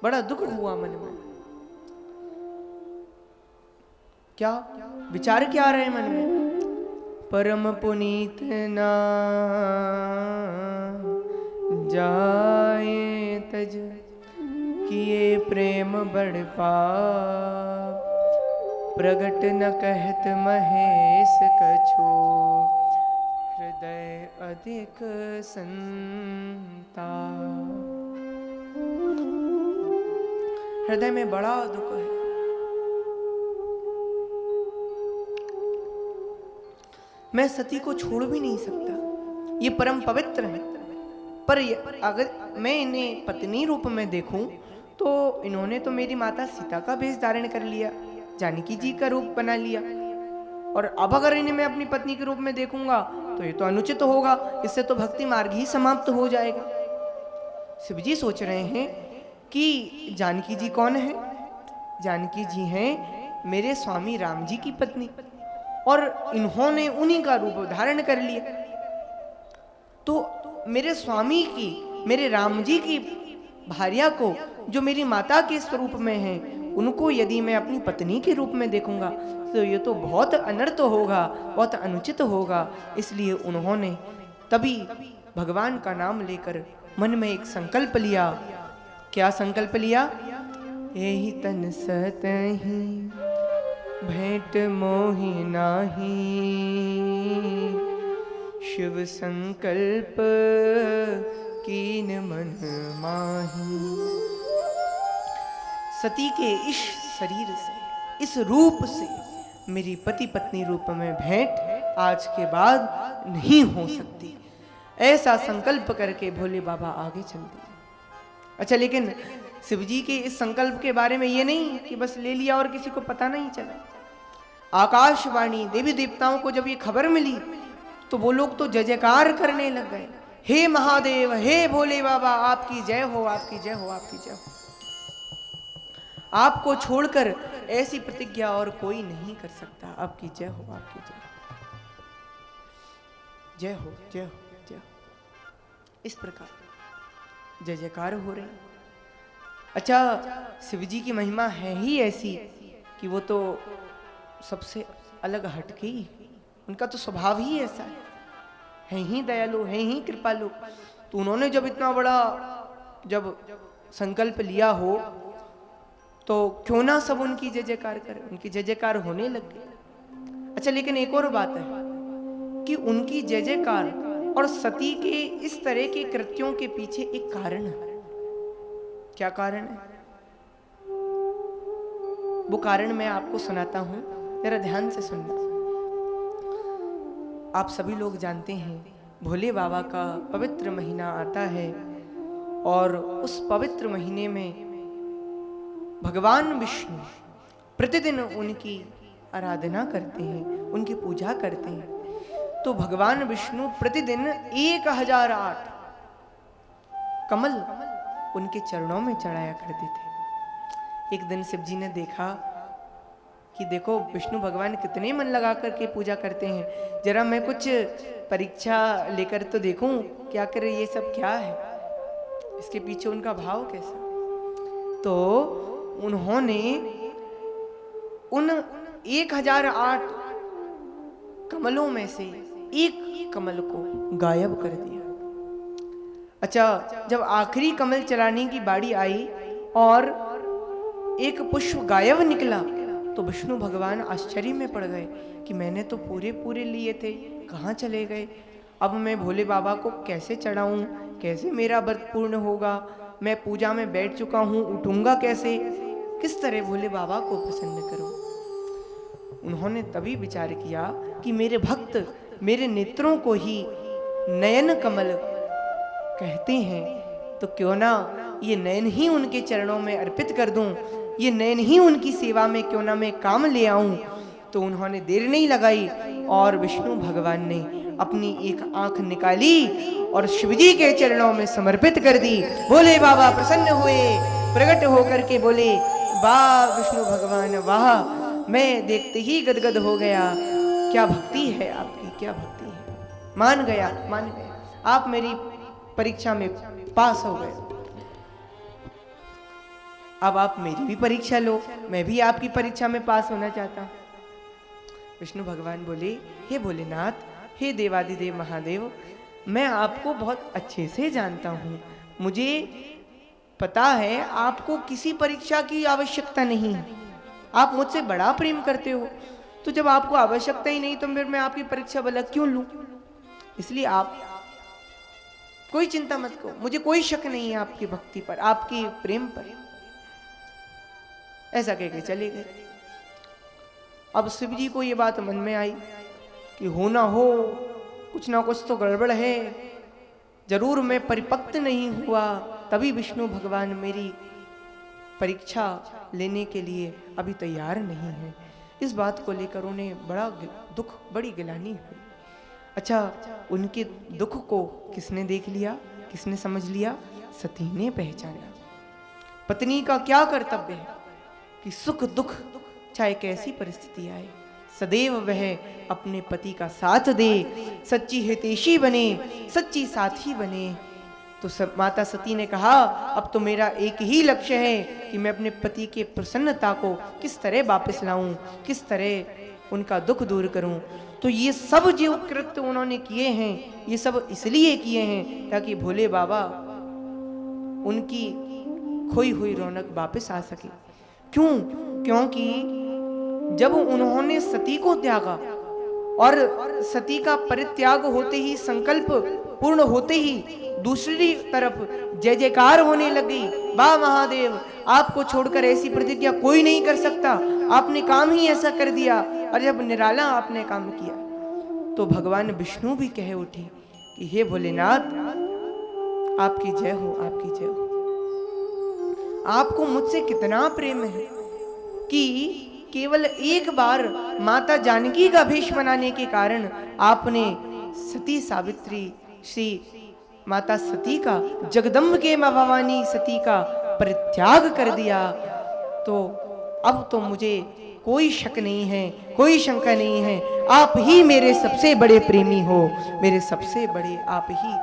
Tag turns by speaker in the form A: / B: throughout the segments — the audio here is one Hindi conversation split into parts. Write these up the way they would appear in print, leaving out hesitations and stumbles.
A: बड़ा दुख हुआ मन में। क्या विचार क्या आ रहे मन में? परम पुनीत ना जाए तज, किए प्रेम बड़ पाप, प्रगट न कहत महेश कछु, हृदय अधिक संताप। हृदय में बड़ा दुख है। मैं सती को छोड़ भी नहीं सकता, ये परम पवित्र है, पर अगर मैं इन्हें पत्नी रूप में देखूं तो इन्होंने तो मेरी माता सीता का वेश धारण कर लिया, जानकी जी का रूप बना लिया, और अब अगर इन्हें मैं अपनी पत्नी के रूप में देखूंगा तो ये तो अनुचित होगा, इससे तो भक्ति मार्ग ही समाप्त हो जाएगा। शिव जी सोच रहे हैं कि जानकी जी कौन है? जानकी जी हैं मेरे स्वामी राम जी की पत्नी, और इन्होंने उन्हीं का रूप धारण कर लिया। तो मेरे स्वामी की, मेरे राम जी की भार्या को, जो मेरी माता के स्वरूप में है, उनको यदि मैं अपनी पत्नी के रूप में देखूंगा तो ये तो बहुत अनर्थ होगा, बहुत अनुचित होगा। इसलिए उन्होंने तभी भगवान का नाम लेकर मन में एक संकल्प लिया। क्या संकल्प लिया? यही तन सतहि भेंट मोहि नाही, शिव संकल्प कीन मन माही। सती के इस शरीर से, इस रूप से मेरी पति पत्नी रूप में भेंट आज के बाद नहीं हो सकती, ऐसा संकल्प करके भोले बाबा आगे चल दिए। अच्छा, लेकिन शिवजी के इस संकल्प के बारे में ये नहीं कि बस ले लिया और किसी को पता नहीं चला। आकाशवाणी देवी देवताओं को जब ये खबर मिली तो वो लोग तो जय जयकार करने लग गए, हे महादेव, हे भोले बाबा, आपकी जय हो, आपकी जय हो, आपकी जय हो। आपको छोड़कर ऐसी प्रतिज्ञा और कोई नहीं कर सकता, आपकी जय हो, आपकी जय हो, जय हो, जय हो, जय हो। इस प्रकार जय जयकार हो रही। अच्छा, शिवजी की महिमा है ही ऐसी कि वो तो सबसे अलग हटके ही, उनका तो स्वभाव ही ऐसा है ही दयालु, है ही कृपालु। तो उन्होंने जब इतना बड़ा जब संकल्प लिया हो तो क्यों ना सब उनकी जय जयकार करें, उनकी जय जयकार होने लग गई। अच्छा, लेकिन एक और बात है कि उनकी जय जयकार और सती के इस तरह के कृत्यों के पीछे एक कारण है। क्या कारण है? वो कारण मैं आपको सुनाता हूं, जरा ध्यान से सुनना। आप सभी लोग जानते हैं भोले बाबा का पवित्र महीना आता है, और उस पवित्र महीने में भगवान विष्णु प्रतिदिन उनकी आराधना करते हैं, उनकी पूजा करते हैं। तो भगवान विष्णु प्रतिदिन 1008 कमल उनके चरणों में चढ़ाया करते थे। एक दिन शिव जी ने देखा कि देखो विष्णु भगवान कितने मन लगा करके पूजा करते हैं, जरा मैं कुछ परीक्षा लेकर तो देखूं क्या करे, ये सब क्या है, इसके पीछे उनका भाव कैसा। तो उन्होंने उन 1008 कमलों में से एक कमल को गायब कर दिया। अच्छा, जब आखिरी कमल चलाने की बारी आई और एक पुष्प गायब निकला तो विष्णु भगवान आश्चर्य में पड़ गए कि मैंने तो पूरे पूरे लिए थे, कहाँ चले गए। अब मैं भोले बाबा को कैसे चढ़ाऊं, कैसे मेरा व्रत पूर्ण होगा, मैं पूजा में बैठ चुका हूं, उठूंगा कैसे, किस तरह भोले बाबा को प्रसन्न करूं। उन्होंने तभी विचार किया कि मेरे भक्त मेरे नेत्रों को ही नयन कमल कहते हैं, तो क्यों ना ये नयन ही उनके चरणों में अर्पित कर दूं, ये नयन ही उनकी सेवा में क्यों ना मैं काम ले आऊं। तो उन्होंने देर नहीं लगाई और विष्णु भगवान ने अपनी एक आंख निकाली और शिवजी के चरणों में समर्पित कर दी। भोले बाबा प्रसन्न हुए, प्रकट होकर के बोले, वाह विष्णु भगवान वाह, मैं देखते ही गदगद हो गया, क्या भक्ति है आपकी, क्या भक्ति है। मान गया, मान गया, आप मेरी परीक्षा में पास हो गए। अब आप मेरी भी परीक्षा लो, मैं भी आपकी परीक्षा में पास होना चाहता हूँ। विष्णु भगवान बोले, हे भोलेनाथ, हे देवादिदेव महादेव, मैं आपको बहुत अच्छे से जानता हूँ, मुझे पता है आपको किसी परीक्षा की आवश्यकता नहीं है, आप मुझसे बड़ा प्रेम करते हो, तो जब आपको आवश्यकता ही नहीं तो फिर मैं आपकी परीक्षा भला क्यों लूं? इसलिए आप कोई चिंता मत करो, मुझे कोई शक नहीं है आपकी भक्ति पर, आपके प्रेम पर। ऐसा कहकर चले गए। अब शिव जी को ये बात मन में आई कि हो ना हो, कुछ ना कुछ तो गड़बड़ है, जरूर मैं परिपक्व नहीं हुआ, तभी विष्णु भगवान मेरी परीक्षा लेने के लिए अभी तैयार नहीं है। इस बात को लेकर उन्हें बड़ा दुख, बड़ी गिलानी हुई। अच्छा, उनके दुख को किसने देख लिया, किसने समझ लिया? सती ने पहचाना। पत्नी का क्या कर्तव्य है कि सुख दुख चाहे कैसी परिस्थिति आए, सदैव वह अपने पति का साथ दे, सच्ची हितैषी बने, सच्ची साथी बने। तो माता सती ने कहा, अब तो मेरा एक ही लक्ष्य है कि मैं अपने पति के प्रसन्नता को किस तरह वापस लाऊं, किस तरह उनका दुख दूर करूं। तो ये सब जो कृत्य उन्होंने किए हैं, ये सब इसलिए किए हैं ताकि भोले बाबा उनकी खोई हुई रौनक वापस आ सके। क्यों? क्योंकि जब उन्होंने सती को त्यागा और सती का परित्याग होते ही, संकल्प पूर्ण होते ही, दूसरी तरफ जय जयकार होने लगी, वाह महादेव, आपको छोड़कर ऐसी प्रतिज्ञा कोई नहीं कर सकता, आपने काम ही ऐसा कर दिया, और जब निराला आपने काम किया तो भगवान विष्णु भी कह उठे कि हे भोलेनाथ, आपकी जय हो, आपकी जय हो। आपको मुझसे कितना प्रेम है कि केवल एक बार माता जानकी का भेष बनाने के कारण आपने सती सावित्री, श्री माता सती का, जगदम्ब के मां भवानी सती का परित्याग कर दिया। तो अब तो मुझे कोई शक नहीं है, कोई शंका नहीं है, आप ही मेरे सबसे बड़े प्रेमी हो, मेरे सबसे बड़े आप ही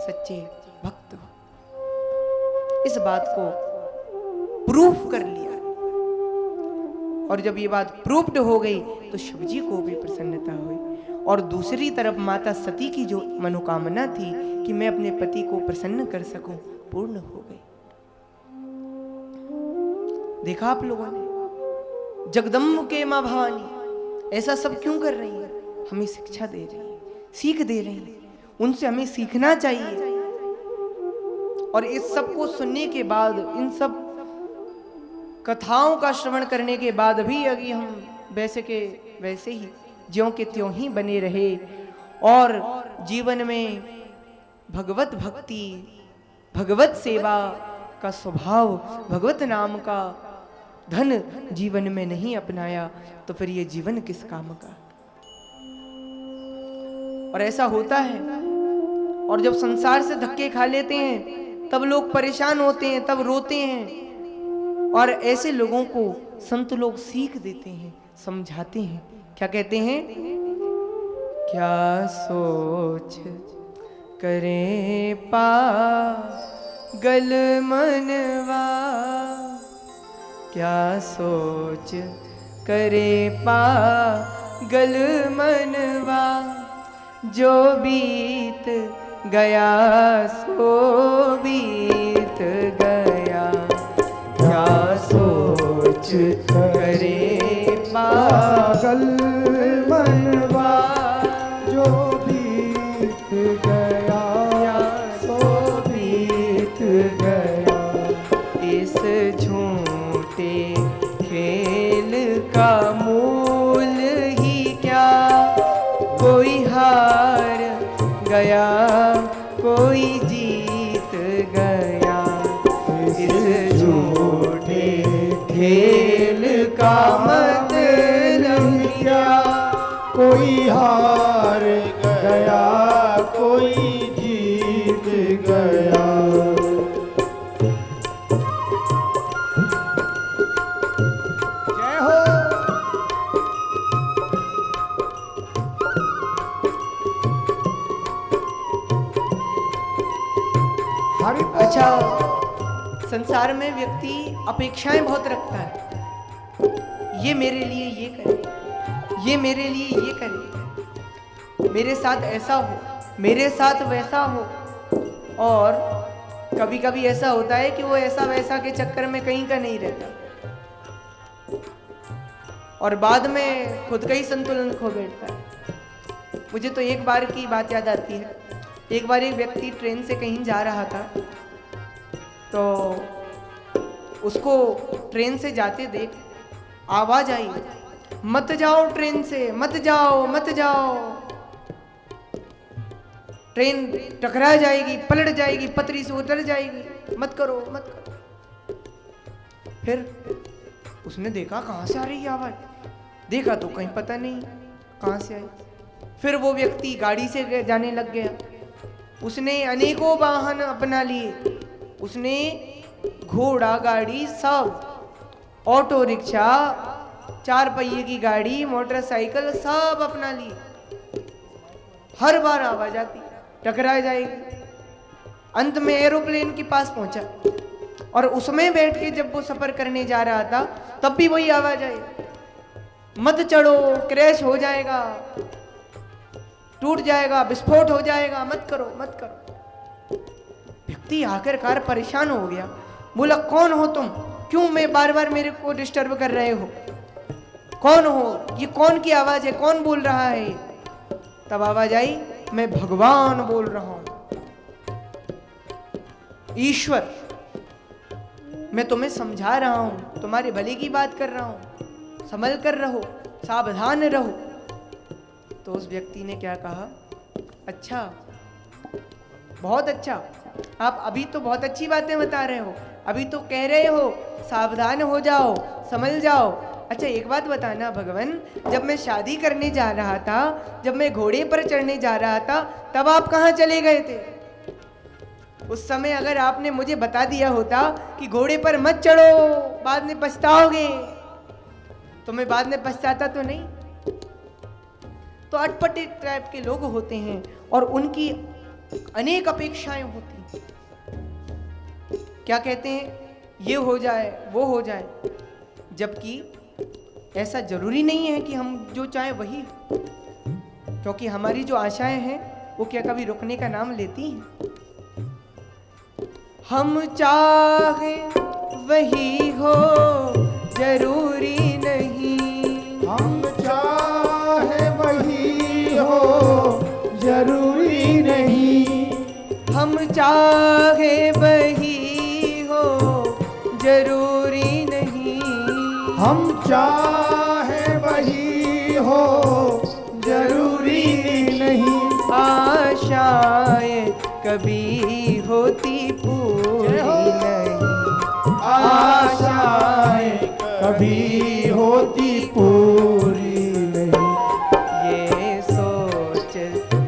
A: सच्चे भक्त हो। इस बात को प्रूफ कर लिया, और जब ये बात प्रूफ्ड हो गई तो शिव जी को भी प्रसन्नता हुई। और दूसरी तरफ माता सती की जो मनोकामना थी कि मैं अपने पति को प्रसन्न कर सकूं, पूर्ण हो गई। देखा आप लोगों ने, जगदम्ब के मां भवानी ऐसा सब क्यों कर रही है? हमें शिक्षा दे रही है, सीख दे रही है, उनसे हमें सीखना चाहिए। और इस सब को सुनने के बाद, इन सब कथाओं का श्रवण करने के बाद भी अगर हम वैसे के वैसे ही, ज्यों के त्यों ही बने रहे और जीवन में भगवत भक्ति, भगवत सेवा का स्वभाव, भगवत नाम का धन जीवन में नहीं अपनाया, तो फिर ये जीवन किस काम का? और ऐसा होता है, और जब संसार से धक्के खा लेते हैं तब लोग परेशान होते हैं, तब रोते हैं, और ऐसे लोगों को संत लोग सीख देते हैं, समझाते हैं। क्या कहते हैं? क्या सोच करे पागल मनवा, क्या सोच करे पागल मनवा, जो बीत गया सो बीत गया, क्या सोच करे पागल मनवा, जो बीत गया सो बीत गया। इस झूठे खेल का मूल ही क्या, कोई हार गया कोई जीत गया। इस झूठे खेल का मतलब क्या,
B: कोई हार गया कोई जीत गया। जय हो।
A: अच्छा, संसार में व्यक्ति अपेक्षाएं बहुत रखता है। ये मेरे लिए ये करे, ये मेरे लिए ये करे, मेरे साथ ऐसा हो, मेरे साथ वैसा हो। और कभी कभी ऐसा होता है कि वो ऐसा वैसा के चक्कर में कहीं का नहीं रहता और बाद में खुद का ही संतुलन खो बैठता है। मुझे तो एक बार की बात याद आती है। एक बार एक व्यक्ति ट्रेन से कहीं जा रहा था, तो उसको ट्रेन से जाते देख आवाज आई, मत जाओ ट्रेन से, मत जाओ मत जाओ, ट्रेन टकरा जाएगी, पलट जाएगी, पटरी से उतर जाएगी, मत करो मत करो। फिर उसने देखा कहाँ से आ रही है आवाज, देखा तो कहीं पता नहीं कहाँ से आई। फिर वो व्यक्ति गाड़ी से जाने लग गया। उसने अनेकों वाहन अपना लिए, उसने घोड़ा गाड़ी सब, ऑटो रिक्शा, 4 पहिए की गाड़ी, मोटरसाइकिल सब अपना लिए। हर बार आवाज आती, टकरा जाएगी। अंत में एरोप्लेन के पास पहुंचा और उसमें बैठ के जब वो सफर करने जा रहा था तब भी वही आवाज आई, मत चढ़ो, क्रैश हो जाएगा, टूट जाएगा, विस्फोट हो जाएगा, मत करो मत करो। व्यक्ति आखिरकार परेशान हो गया, बोला कौन हो तुम, क्यों मैं बार बार मेरे को डिस्टर्ब कर रहे हो, कौन हो, ये कौन की आवाज है, कौन बोल रहा है। तब आवाज आई, मैं भगवान बोल रहा हूं, ईश्वर, मैं तुम्हें समझा रहा हूं, तुम्हारे भले की बात कर रहा हूं, संभल कर रहो, सावधान रहो। तो उस व्यक्ति ने क्या कहा, अच्छा, बहुत अच्छा, आप अभी तो बहुत अच्छी बातें बता रहे हो, अभी तो कह रहे हो सावधान हो जाओ, संभल जाओ। अच्छा एक बात बताना भगवान, जब मैं शादी करने जा रहा था, जब मैं घोड़े पर चढ़ने जा रहा था, तब आप कहाँ चले गए थे? उस समय अगर आपने मुझे बता दिया होता कि घोड़े पर मत चढ़ो, बाद में पछताओगे, तो मैं बाद में पछताता तो नहीं। तो अटपटे टाइप के लोग होते हैं और उनकी अनेक अपेक्षाएं होती हैं। क्या कहते हैं, ये हो जाए वो हो जाए, जबकि ऐसा जरूरी नहीं है कि हम जो चाहें वही, क्योंकि हमारी जो आशाएं हैं वो क्या कभी रुकने का नाम लेती हैं? हम चाहे वही हो जरूरी नहीं,
B: हम चाहे वही हो जरूरी नहीं,
A: हम चाहे वही हो जरूरी नहीं,
B: हम चाहे वही हो जरूरी नहीं,
A: आशाएं कभी होती पूरी नहीं,
B: आशाएं कभी होती पूरी नहीं।
A: ये सोच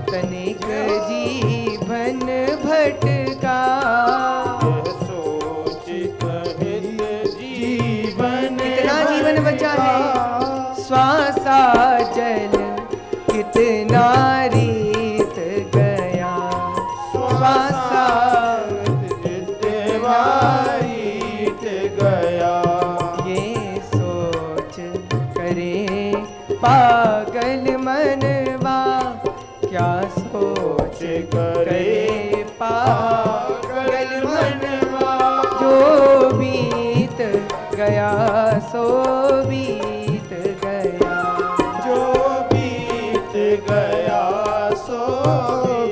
A: तनिक जीवन भटका,
B: सोच कहित जीवन
A: कितना जीवन बचा है, श्वासा जल कितना रीत गया, श्वासा
B: जितवा रीत गया।
A: ये सोच करे पागल मनवा, क्या सोच करे पागल मनवा, जो बीत गया सो बीत गया,
B: जो बीत गया सो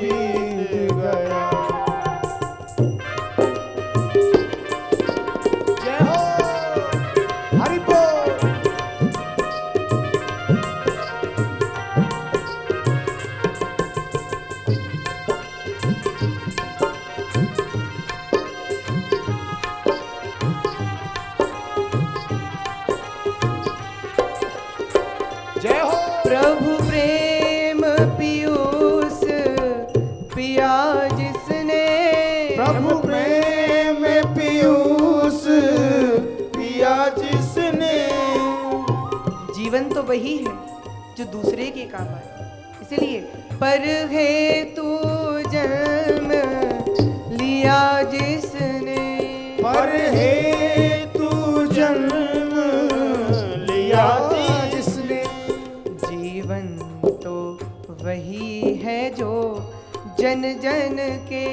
B: बीत गया। जय हो हरि बोल। जय हो
A: प्रभु प्रेम पीयूष पिया जिसने,
B: प्रभु प्रेम पीयूष पिया जिसने।
A: जीवन तो वही है जो दूसरे के काम आए, इसलिए पर है तू जन्म लिया जिसने,
B: पर
A: जन के।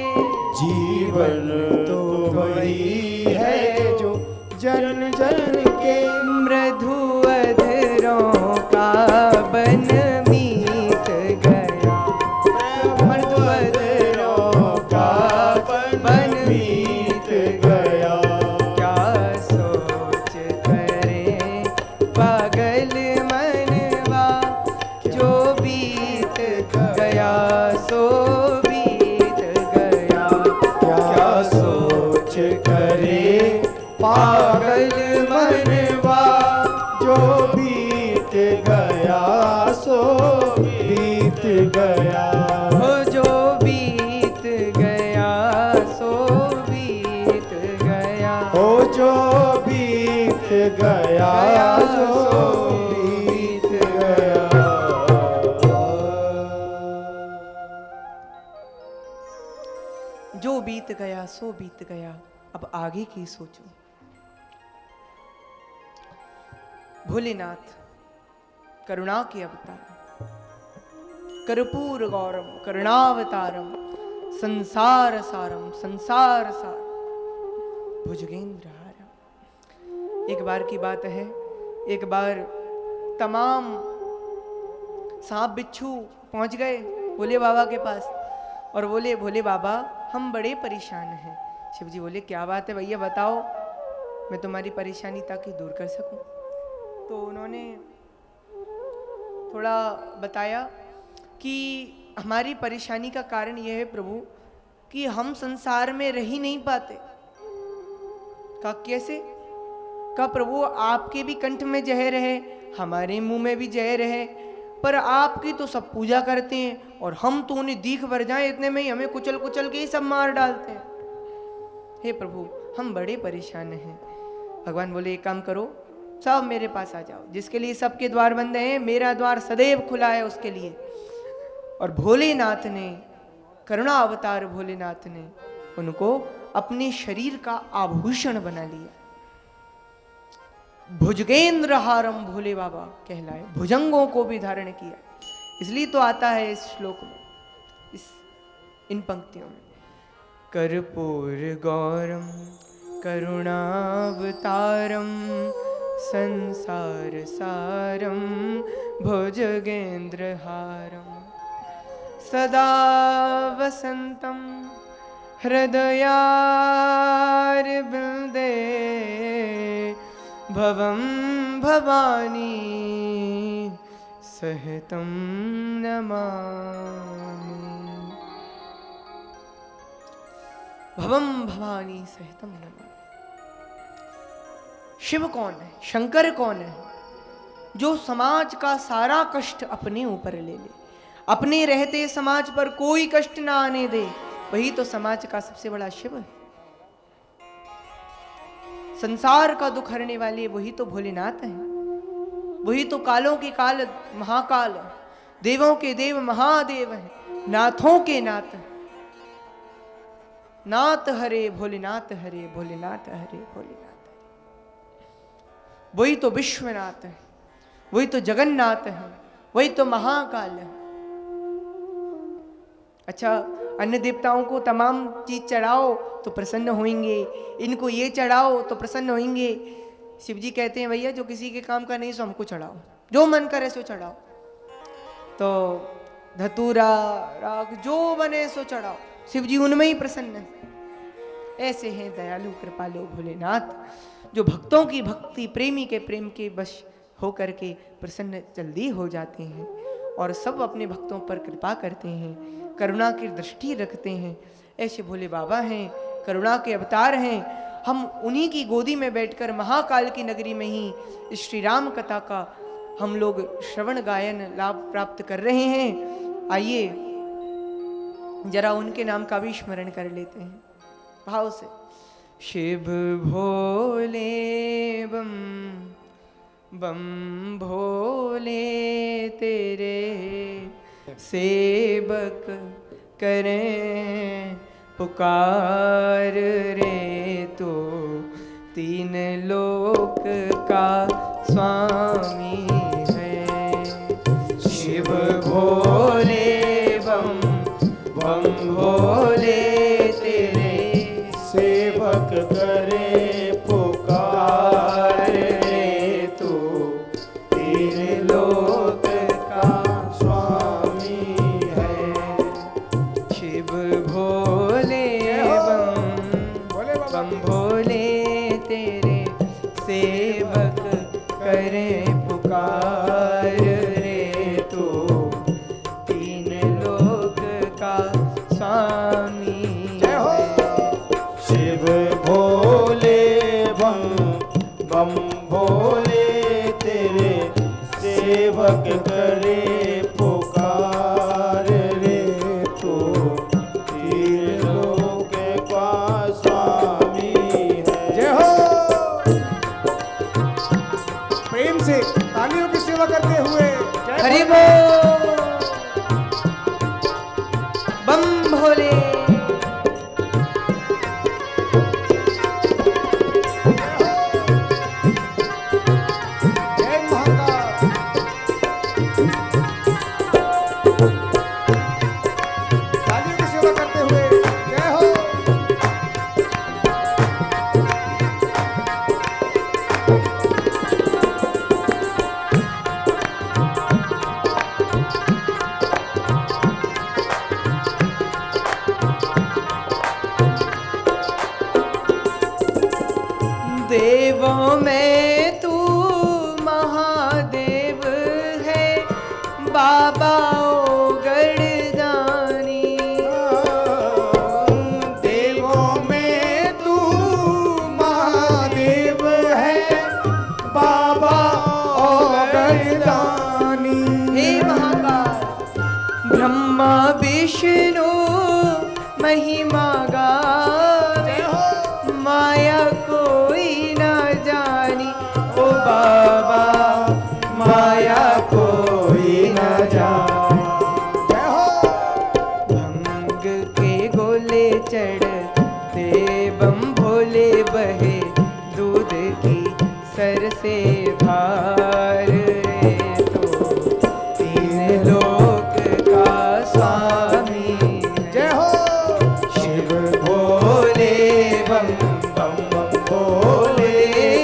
B: जीवन तो वही है जो जन जन के।
A: मृदु अधरों का बन मीत गया, मृदु अधरों का बन मीत गया। क्या सोच करे पागल मनवा, जो बीत गया सो बीत गया।
B: क्या सोच करे पागल मनवा, जो बीत गया सो बीत गया।
A: हो जो बीत गया सो बीत गया।
B: हो जो बीत गया सो बीत गया।
A: जो बीत गया सो बीत गया, अब आगे की सोचो। भोलेनाथ करुणा के अवतार, कर्पूर गौरम करुणावतारम, संसार सारम संसार सार, भुजगेंद्र हारम। एक बार की बात है, एक बार तमाम सांप बिच्छू पहुंच गए भोले बाबा के पास और बोले, भोले बाबा हम बड़े परेशान हैं। शिव जी बोले, क्या बात है भैया बताओ, मैं तुम्हारी परेशानी ताकि दूर कर सकूं। तो उन्होंने थोड़ा बताया कि हमारी परेशानी का कारण यह है प्रभु कि हम संसार में रह ही नहीं पाते। कहा कैसे? कहा प्रभु आपके भी कंठ में जहर है, हमारे मुंह में भी जहर है, पर आपकी तो सब पूजा करते हैं और हम तो उन्हें दीख भर जाएं इतने में ही हमें कुचल कुचल के ही सब मार डालते हैं। हे प्रभु हम बड़े परेशान हैं। भगवान बोले, एक काम करो, सब मेरे पास आ जाओ, जिसके लिए सबके द्वार बंद हैं मेरा द्वार सदैव खुला है उसके लिए। और भोलेनाथ ने, करुणा अवतार भोलेनाथ ने उनको अपने शरीर का आभूषण बना लिया। भुजगेंद्र हारम भोले बाबा कहलाए, भुजंगों को भी धारण किया। इसलिए तो आता है इस श्लोक में, इन पंक्तियों में, कर्पूर गौरम करुणावतारम संसार सारम भुजगेंद्र हारम सदा वसंतम हृदयारविंदे भवं भवानी सहितं नमामि। भवं भवानी सहितं नमामि। शिव कौन है? शंकर कौन है? जो समाज का सारा कष्ट अपने ऊपर ले ले, अपने रहते समाज पर कोई कष्ट ना आने दे, वही तो समाज का सबसे बड़ा शिव है। संसार का दुख हरने वाले वही तो भोलेनाथ हैं। वही तो कालों के काल महाकाल, देवों के देव महादेव हैं, नाथों के नाथ। नाथ हरे भोलेनाथ हरे भोलेनाथ हरे भोलेनाथ। वही तो विश्वनाथ है, वही तो जगन्नाथ है, वही तो महाकाल है। अच्छा, अन्य देवताओं को तमाम चीज चढ़ाओ तो प्रसन्न होंगे, इनको ये चढ़ाओ तो प्रसन्न होंगे। शिव जी कहते हैं भैया जो किसी के काम का नहीं सो हमको चढ़ाओ, जो मन करे सो चढ़ाओ। तो धतूरा राग जो बने सो चढ़ाओ, शिव जी उनमें ही प्रसन्न है। ऐसे हैं दयालु कृपालु भोलेनाथ, जो भक्तों की भक्ति, प्रेमी के प्रेम के वश होकर के प्रसन्न जल्दी हो जाते हैं और सब अपने भक्तों पर कृपा करते हैं, करुणा की दृष्टि रखते हैं। ऐसे भोले बाबा हैं, करुणा के अवतार हैं। हम उन्हीं की गोदी में बैठकर महाकाल की नगरी में ही श्री राम कथा का हम लोग श्रवण गायन लाभ प्राप्त कर रहे हैं। आइए जरा उनके नाम का भी स्मरण कर लेते हैं भाव से। शिव भोले बम बम भोले तेरे सेवक करें पुकार रे, तो तीन लोक का स्वामी है। शिव भोले बम बम भोले
B: सेवक करे पुकार रे तू तीन लोक का स्वामी है।
A: शिव भोले बम भोले तेरे सेवक करें पुकार रे तू तीन लोक का स्वामी है।
B: शिव भोले बम बम भोले तेरे सेवक करे पुकार रे तू तीन लोक का स्वामी है। जय हो। प्रेम से तालियों की सेवा करते हुए
A: हरि बोल बम भोले।
B: जय महाकाल। तालियों की सेवा करते हुए जय हो।
A: देवों में तू महादेव है बाबा ओ गणदानी।
B: देवों में तू महादेव है बाबा और गणदानी।
A: हे महाकाल ब्रह्मा विष्णु महिमा गावे माया कोई न जानी ओ बाबा माया कोई न जानी।
B: जय हो।
A: भंग के गोले चढ़ते बम भोले बहे दूध की सर से धार रे तो तीन लोक का स्वामी है।
B: जय हो। शिव भोले बम बम बम भोले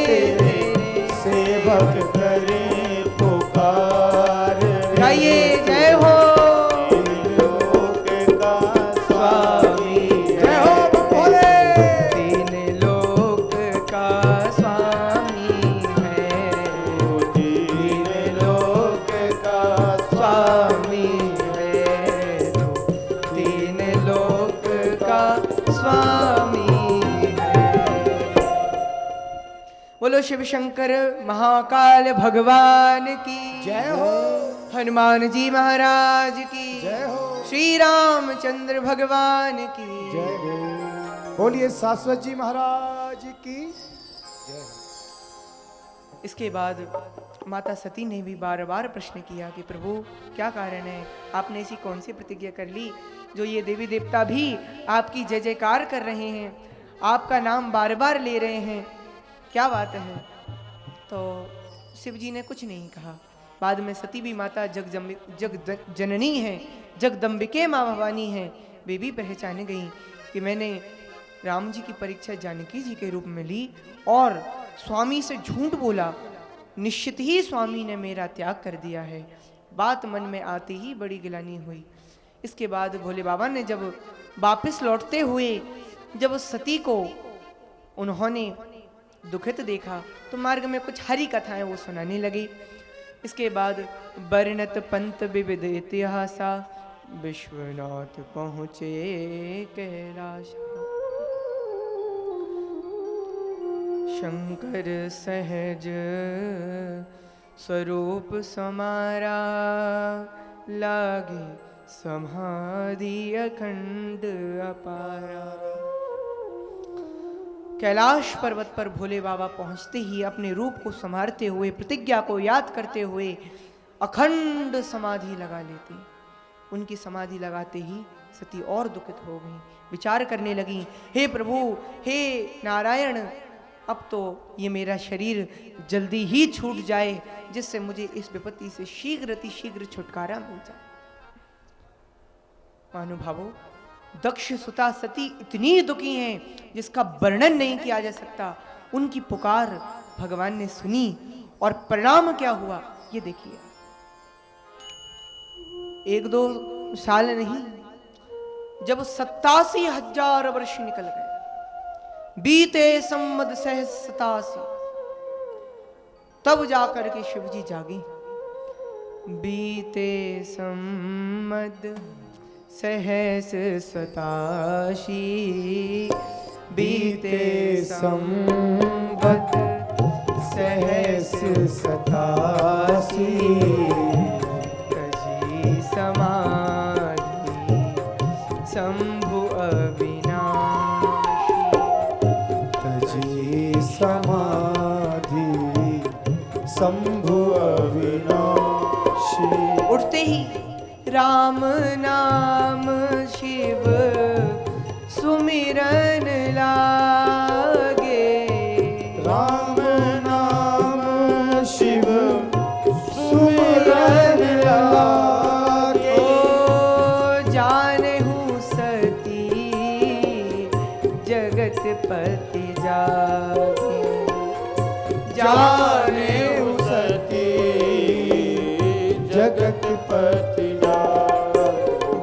B: तेरे सेवक करे पुकार रे।
A: गाइए जय हो
B: तीन लोक का स्वामी।
A: जय
B: हो बम भोले।
A: तीन लोक का स्वामी है।
B: तीन लोक का
A: स्वामी है तो तीन लोक का स्वामी है। बोलो शिव शंकर महाकाल भगवान की
B: जय हो।
A: हनुमान जी महाराज की
B: जय हो।
A: श्री रामचंद्र भगवान की
B: जय हो। बोलिए शाश्वत जी महाराज की जय हो।
A: इसके बाद माता सती ने भी बार बार प्रश्न किया कि प्रभु क्या कारण है, आपने ऐसी कौन सी प्रतिज्ञा कर ली जो ये देवी देवता भी आपकी जय जयकार कर रहे हैं, आपका नाम बार बार ले रहे हैं, क्या बात है। तो शिव जी ने कुछ नहीं कहा। बाद में सती भी माता जग जननी है, जगदम्बिके माँ भवानी है, वे भी पहचान गई कि मैंने राम जी की परीक्षा जानकी जी के रूप में ली और स्वामी से झूठ बोला, निश्चित ही स्वामी ने मेरा त्याग कर दिया है। बात मन में आते ही बड़ी गिलानी हुई। इसके बाद भोले बाबा ने जब वापस लौटते हुए जब सती को उन्होंने दुखित देखा तो मार्ग में कुछ हरी कथाएं वो सुनाने लगी। इसके बाद बरनत पंत विविध इतिहासा विश्वनाथ पहुँचे कैलाश। शंकर सहज स्वरूप समारा लागे समाधि अखंड अपारा। कैलाश पर्वत पर भोले बाबा पहुंचते ही अपने रूप को संवारते हुए प्रतिज्ञा को याद करते हुए अखंड समाधि लगा लेते। उनकी समाधि लगाते ही सती और दुखित हो गई, विचार करने लगी, हे प्रभु, हे नारायण, अब तो ये मेरा शरीर जल्दी ही छूट जाए जिससे मुझे इस विपत्ति से शीघ्र छुटकारा मिल जाए। महानुभावों, दक्ष सुता सती इतनी दुखी हैं जिसका वर्णन नहीं किया जा सकता। उनकी पुकार भगवान ने सुनी और परिणाम क्या हुआ ये देखिए। 1-2 साल नहीं, जब 87,000 वर्ष निकल गए, बीते संवद सहस 87, तब जाकर के शिव जी जागे। बीते संवद सहस 87, बीते संवद सहस 87, तजी समाधि शंभु अविनाशी,
B: तजी समाधि शंभु अविनाशी।
A: उठते ही राम नाम शिव सुमिरन लागे,
B: राम नाम शिव सुमिरन लागे।
A: ओ जानहु सती जगत पति जागे,
B: जानहु सती जगत पति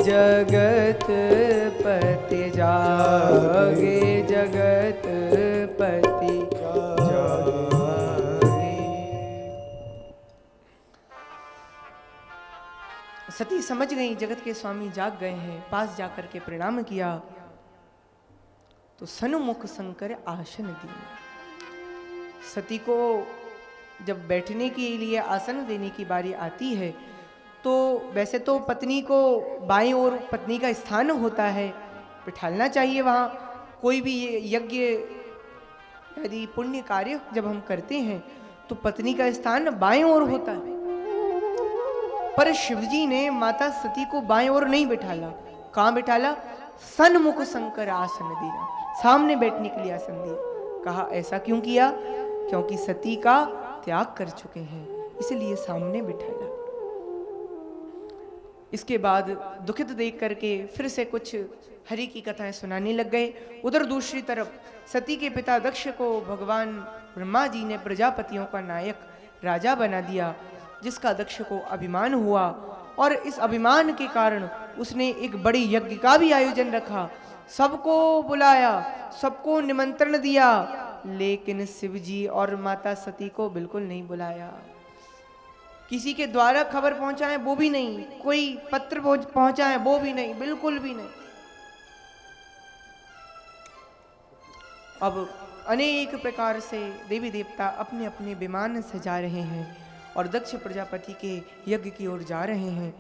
A: जगत पति जागे, जगत पति जागे। सती समझ गई जगत के स्वामी जाग गए हैं। पास जाकर के प्रणाम किया तो सन्मुख शंकर आसन दिए। सती को जब बैठने के लिए आसन देने की बारी आती है तो वैसे तो पत्नी को बाईं ओर पत्नी का स्थान होता है, बिठालना चाहिए वहाँ। कोई भी यज्ञ यदि पुण्य कार्य जब हम करते हैं तो पत्नी का स्थान बाईं ओर होता है, पर शिवजी ने माता सती को बाईं ओर नहीं बिठाला। कहाँ बिठाला? सन्मुख शंकर आसन दिया, सामने बैठने के लिए आसन दिया। कहा ऐसा क्यों किया? क्योंकि सती का त्याग कर चुके हैं, इसलिए सामने बिठाला। इसके बाद दुखित देख करके फिर से कुछ हरि की कथाएं सुनाने लग गए। उधर दूसरी तरफ सती के पिता दक्ष को भगवान ब्रह्मा जी ने प्रजापतियों का नायक राजा बना दिया, जिसका दक्ष को अभिमान हुआ और इस अभिमान के कारण उसने एक बड़ी यज्ञ का भी आयोजन रखा। सबको बुलाया, सबको निमंत्रण दिया, लेकिन शिवजी और माता सती को बिल्कुल नहीं बुलाया। किसी के द्वारा खबर पहुंचाए वो भी नहीं, कोई पत्र पहुंचाए वो भी नहीं, बिल्कुल भी नहीं। अब अनेक प्रकार से देवी देवता अपने अपने विमान सजा रहे हैं और दक्ष प्रजापति के यज्ञ की ओर जा रहे हैं।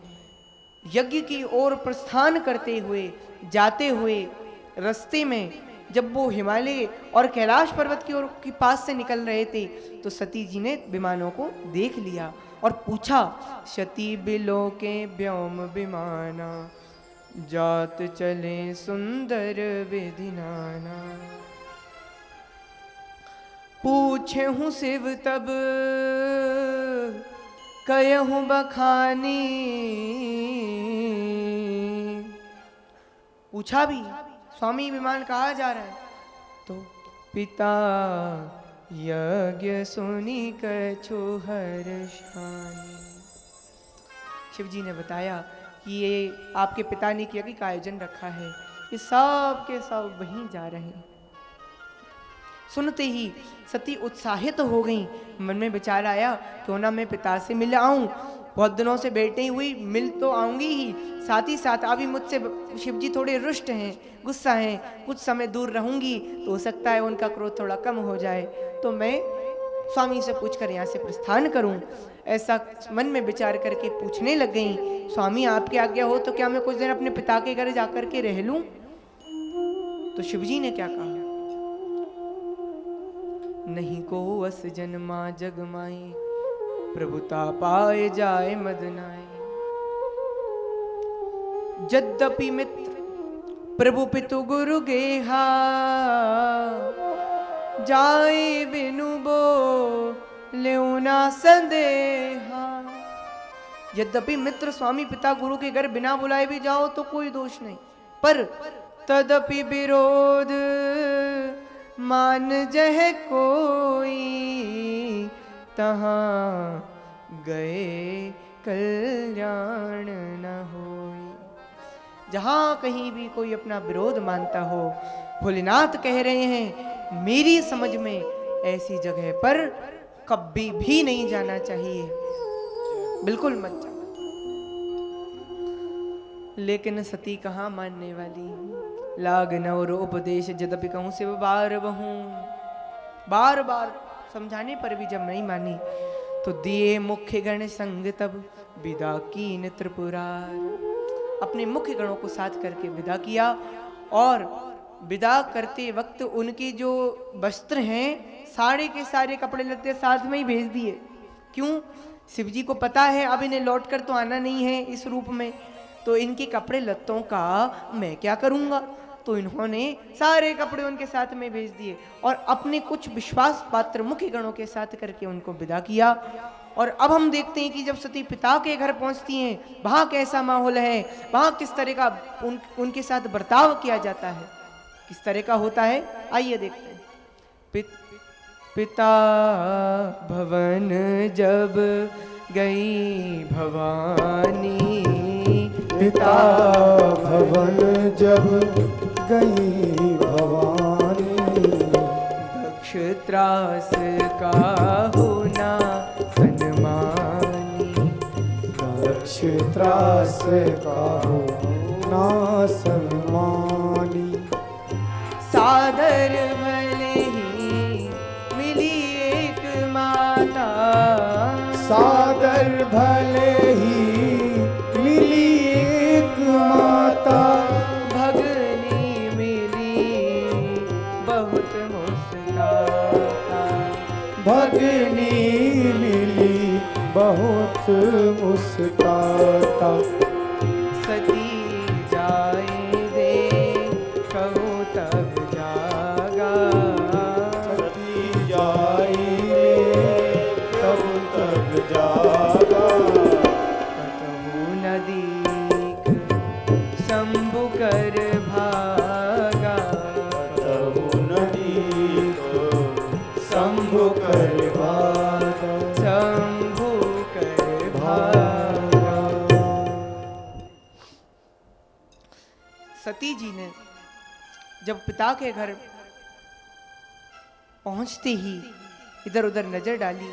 A: यज्ञ की ओर प्रस्थान करते हुए जाते हुए रास्ते में जब वो हिमालय और कैलाश पर्वत की ओर के पास से निकल रहे थे तो सती जी ने विमानों को देख लिया और पूछा, शती बिलो के व्योम विमाना, जात चले सुंदर विधि नाना। पूछे हूँ शिव तब कहूँ बखानी। पूछा भी, स्वामी विमान कहाँ जा रहा है? तो पिता यज्ञ सुनी कछु हर्षानी। शिव जी ने बताया कि ये आपके पिता ने यज्ञ का आयोजन रखा है, ये सब के सब वहीं जा रहे हैं। सुनते ही सती उत्साहित हो गई। मन में विचार आया, क्यों ना मैं पिता से मिल आऊं, बहुत दिनों से बैठी हुई, मिल तो आऊंगी ही, साथ ही साथ अभी मुझसे शिवजी थोड़े रुष्ट हैं, गुस्सा हैं, कुछ समय दूर रहूंगी तो हो सकता है उनका क्रोध थोड़ा कम हो जाए, तो मैं स्वामी से पूछकर यहाँ से प्रस्थान करूं। ऐसा मन में विचार करके पूछने लग गई, स्वामी आपकी आज्ञा हो तो क्या मैं कुछ दिन अपने पिता के घर जाकर के रह लूं? तो शिवजी ने क्या कहा, नहीं को अस जन्मा जग माई, प्रभुता पाए जाए मदनाए। यद्यपि मित्र प्रभु पितु गुरु गेहा, जाए बिनु बो लेना संदेहा। यद्यपि मित्र स्वामी पिता गुरु के घर बिना बुलाए भी जाओ तो कोई दोष नहीं, पर तदपि विरोध मान जह कोई, तहाँ गए कल्याण न होई। जहां कहीं भी कोई अपना विरोध मानता हो, भोलेनाथ कह रहे हैं मेरी समझ में ऐसी जगह पर कभी भी नहीं जाना चाहिए, बिल्कुल मत जाओ। लेकिन सती कहाँ मानने वाली। लाग नवर उपदेश जदपि कहूं से बार बहूं, बार बार समझाने पर भी जब नहीं मानी तो दिए मुख्य गण संग तब विदा कीन त्रिपुरार। अपने मुख्य गणों को साथ करके विदा किया और विदा करते वक्त उनके जो वस्त्र हैं सारे के सारे कपड़े लत्ते साथ में ही भेज दिए। क्यों? शिव जी को पता है अब इन्हें लौट कर तो आना नहीं है इस रूप में, तो इनके कपड़े लत्तों का मैं क्या करूंगा। तो इन्होंने सारे कपड़े उनके साथ में भेज दिए और अपने कुछ विश्वास पात्र मुख्य गणों के साथ करके उनको विदा किया। और अब हम देखते हैं कि जब सती पिता के घर पहुंचती हैं वहां कैसा माहौल है, वहां किस तरह का उनके साथ बर्ताव किया जाता है, किस तरह का होता है, आइए देखते हैं। पिता भवन जब गई भवानी,
B: पिता भवन जब गई भवानी,
A: दक्ष त्रास का होना सन्मानी,
B: दक्ष त्रास का होना सन्मानी,
A: सादर भले ही मिली एक माता,
B: सादर भले ही मिली एक माता,
A: भगनी मिली बहुत मुस्काता,
B: भगनी मिली बहुत मुस्काता,
A: सती जाए दे कहूँ तब जागा,
B: सती जाई रे तब तक जागा,
A: कतहु नदीक शंभु कर भागा,
B: कतहु नदी को शंभु कर भागा,
A: शंभु कर भागा। सती जी ने जब पिता के घर पहुंचते ही इधर उधर नजर डाली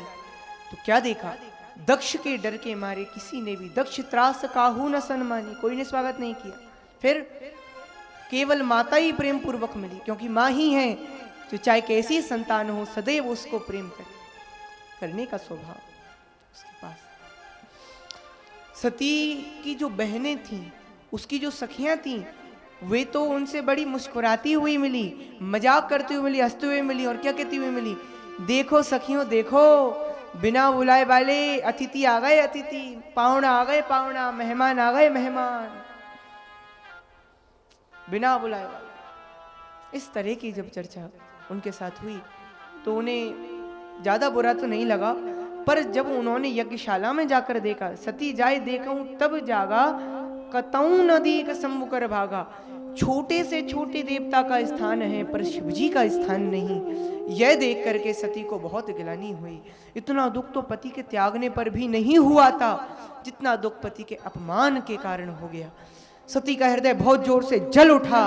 A: तो क्या देखा, दक्ष के डर के मारे किसी ने भी दक्ष त्रास काहू न सन्मानी, कोई ने स्वागत नहीं किया। फिर केवल माता ही प्रेम पूर्वक मिली, क्योंकि माँ ही है जो चाहे कैसी संतान हो सदैव उसको प्रेम करने का स्वभाव उसके पास। सती की जो बहनें थीं, उसकी जो सखियां थीं, वे तो उनसे बड़ी मुस्कुराती हुई मिली, मजाक करती हुई मिली, हंसते हुए मिली और क्या कहती हुई मिली, देखो सखियों देखो, बिना बुलाए वाले अतिथि आ गए अतिथि, पाहुणा आ गए पाहुणा, मेहमान आ गए मेहमान, बिना बुलाए वाले। इस तरह की जब चर्चा उनके साथ हुई तो उन्हें ज्यादा बुरा तो नहीं लगा, पर जब उन्होंने यज्ञशाला में जाकर देखा, सती जाए देखूं तब जागा, कतऊ नदी का शंभु कर भागा। छोटे से छोटे देवता का स्थान है पर शिवजी का स्थान नहीं। यह देख करके सती को बहुत गिलानी हुई। इतना दुख तो पति के त्यागने पर भी नहीं हुआ था जितना दुख पति के अपमान के कारण हो गया। सती का हृदय बहुत जोर से जल उठा।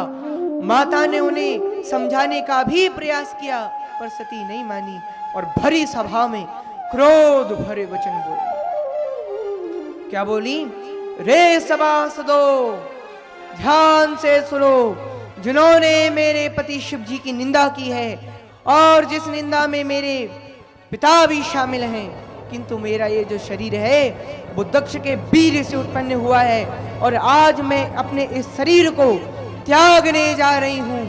A: माता ने उन्हें समझाने का भी प्रयास किया पर सती नहीं मानी और भरी सभा में क्रोध भरे वचन बोली। क्या बोली? रे सभासदो, ध्यान से सुनो, जिन्होंने मेरे पति शिव जी की निंदा की है और जिस निंदा में मेरे पिता भी शामिल हैं, किंतु मेरा ये जो शरीर है वो दक्ष के वीर से उत्पन्न हुआ है और आज मैं अपने इस शरीर को त्यागने जा रही हूं।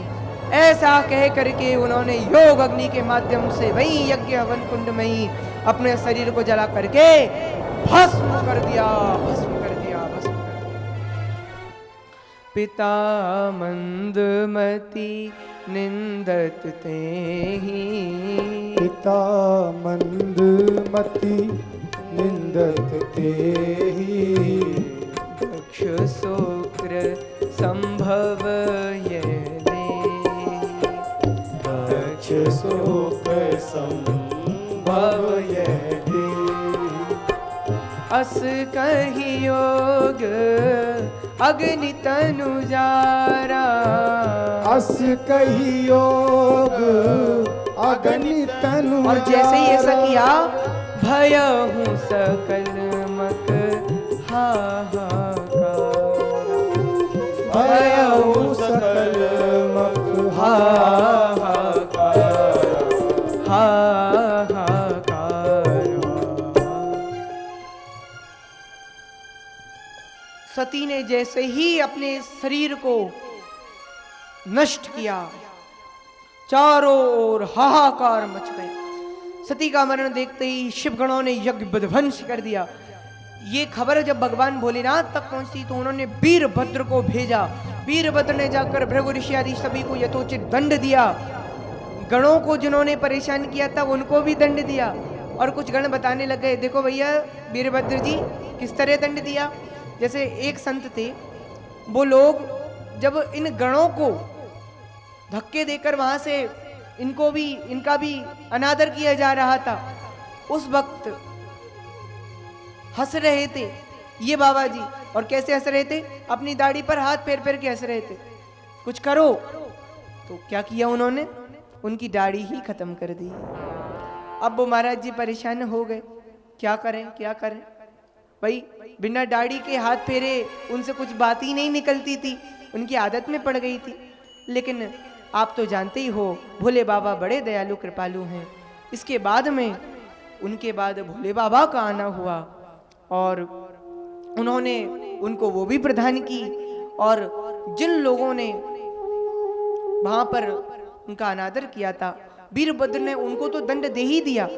A: ऐसा कह करके उन्होंने योग अग्नि के माध्यम से वही यज्ञ हवन कुंड में ही अपने शरीर को जला करके भस्म कर दिया, भस्म कर दिया, भस्म कर दिया। पिता मंदमती निंदत ते ही,
B: पिता मंदमती निंदत ते ही,
A: दक्ष शुक्र संभव ये
B: दक्ष सुख संभव ये
A: अस कहि योग अग्नि तनु जारा।
B: अस कही योग अग्नि तनु
A: और जैसे ही ऐसा किया भयहु सकल मक हाहाकार।
B: भयहु सकल मक
A: हाहाकार हाहाकार। सती ने जैसे ही अपने शरीर को नष्ट किया, चारों ओर हाहाकार मच गया। सती का मरण देखते ही शिवगणों ने यज्ञ विध्वंस कर दिया। ये खबर जब भगवान भोलेनाथ तक पहुंची तो उन्होंने वीरभद्र को भेजा। वीरभद्र ने जाकर भृगु ऋषि आदि सभी को यथोचित दंड दिया। गणों को जिन्होंने परेशान किया था उनको भी दंड दिया। और कुछ गण बताने लग गए, देखो भैया वीरभद्र जी किस तरह दंड दिया। जैसे एक संत थे, वो लोग जब इन गणों को धक्के देकर वहां से इनका भी अनादर किया जा रहा था, उस वक्त हंस रहे थे ये बाबा जी। और कैसे हंस रहे थे? अपनी दाढ़ी पर हाथ फेर फेर के हंस रहे थे, कुछ करो। तो क्या किया उन्होंने? उनकी दाढ़ी ही खत्म कर दी। अब वो महाराज जी परेशान हो गए, क्या करें क्या करें। भाई बिना दाढ़ी के हाथ फेरे उनसे कुछ बात ही नहीं निकलती थी, उनकी आदत में पड़ गई थी। लेकिन आप तो जानते ही हो भोले बाबा बड़े दयालु कृपालु हैं। इसके बाद में उनके बाद भोले बाबा का आना हुआ और उन्होंने उनको वो भी प्रदान की। और जिन लोगों ने वहां पर उनका अनादर किया था, वीरभद्र ने उनको तो दंड दे ही दिया।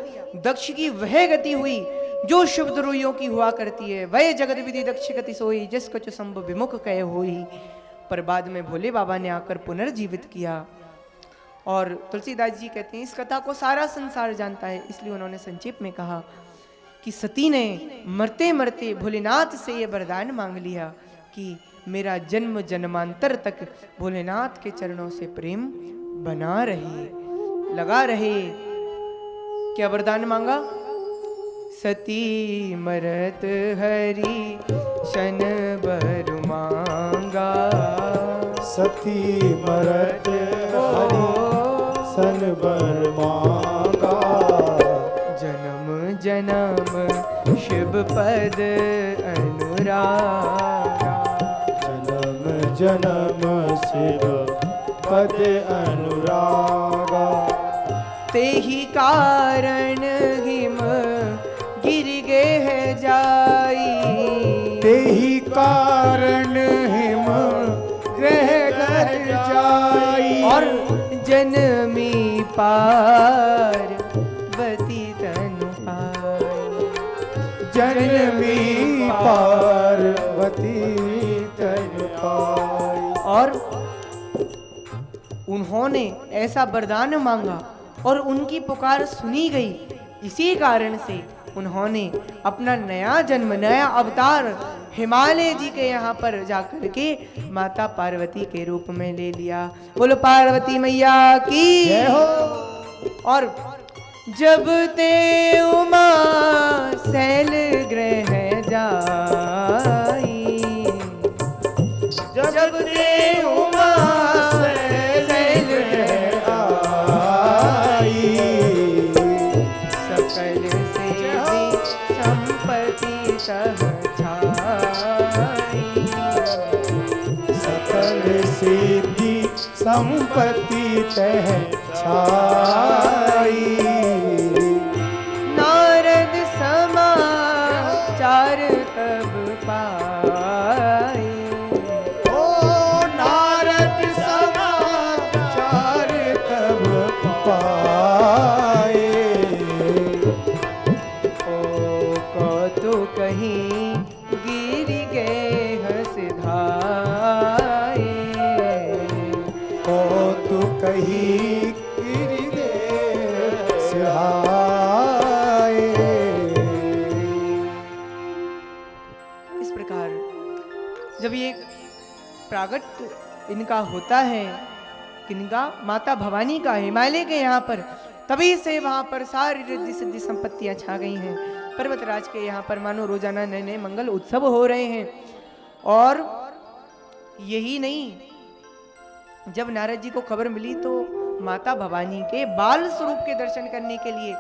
A: दक्ष की वह गति हुई जो शुभ द्रोहियों की हुआ करती है, वह जगत विधि दक्ष गति सोई, जिस कछु संभ विमुख कहे होई। पर बाद में भोले बाबा ने आकर पुनर्जीवित किया। और तुलसीदास जी कहते हैं इस कथा को सारा संसार जानता है, इसलिए उन्होंने संक्षेप में कहा कि सती ने मरते मरते भोलेनाथ से ये वरदान मांग लिया कि मेरा जन्म जन्मांतर तक भोलेनाथ के चरणों से प्रेम बना रहे, लगा रहे। क्या वरदान मांगा? सती मरत हरि शन बर मांगा।
B: सती मरत हरि सन बर मांगा।
A: जन्म जन्म शिव पद अनुरागा।
B: जन्म जन्म शिव पद अनुरागा।
A: तेहि कारण हिम गिर गे है जाई।
B: तेहि कारण हिम ग्रह घर जाई।
A: और जनमी पार्वती तनु पाई।
B: जनमी पार्वती तनु पाई।
A: और उन्होंने ऐसा वरदान मांगा और उनकी पुकार सुनी गई। इसी कारण से उन्होंने अपना नया जन्म, नया अवतार हिमालय जी के यहाँ पर जाकर के माता पार्वती के रूप में ले लिया। बोलो पार्वती मैया की
B: जय हो।
A: और जब ते उमा शैल ग्रह जाई। जब ते उमा शैल ग्रह आई। सकल से संपत्ति सह छाई।
B: सकल सिद्धि संपत्ति तह छाई।
A: नारद समाचार तब पाए।
B: ओ नारद समाचार तब पाए।
A: ओ कतो कहीं गिर गए हंस धाए।
B: ओ तू कही गिर गए
A: प्रागट इनका होता है, किनका? माता भवानी का, हिमालय के यहाँ पर। तभी से वहाँ पर सारी रिद्धि सिद्धि संपत्तियाँ छा गई हैं। पर्वतराज के यहाँ पर मानो रोजाना नए नए मंगल उत्सव हो रहे हैं। और यही नहीं, जब नारद जी को खबर मिली तो माता भवानी के बाल स्वरूप के दर्शन करने के लिए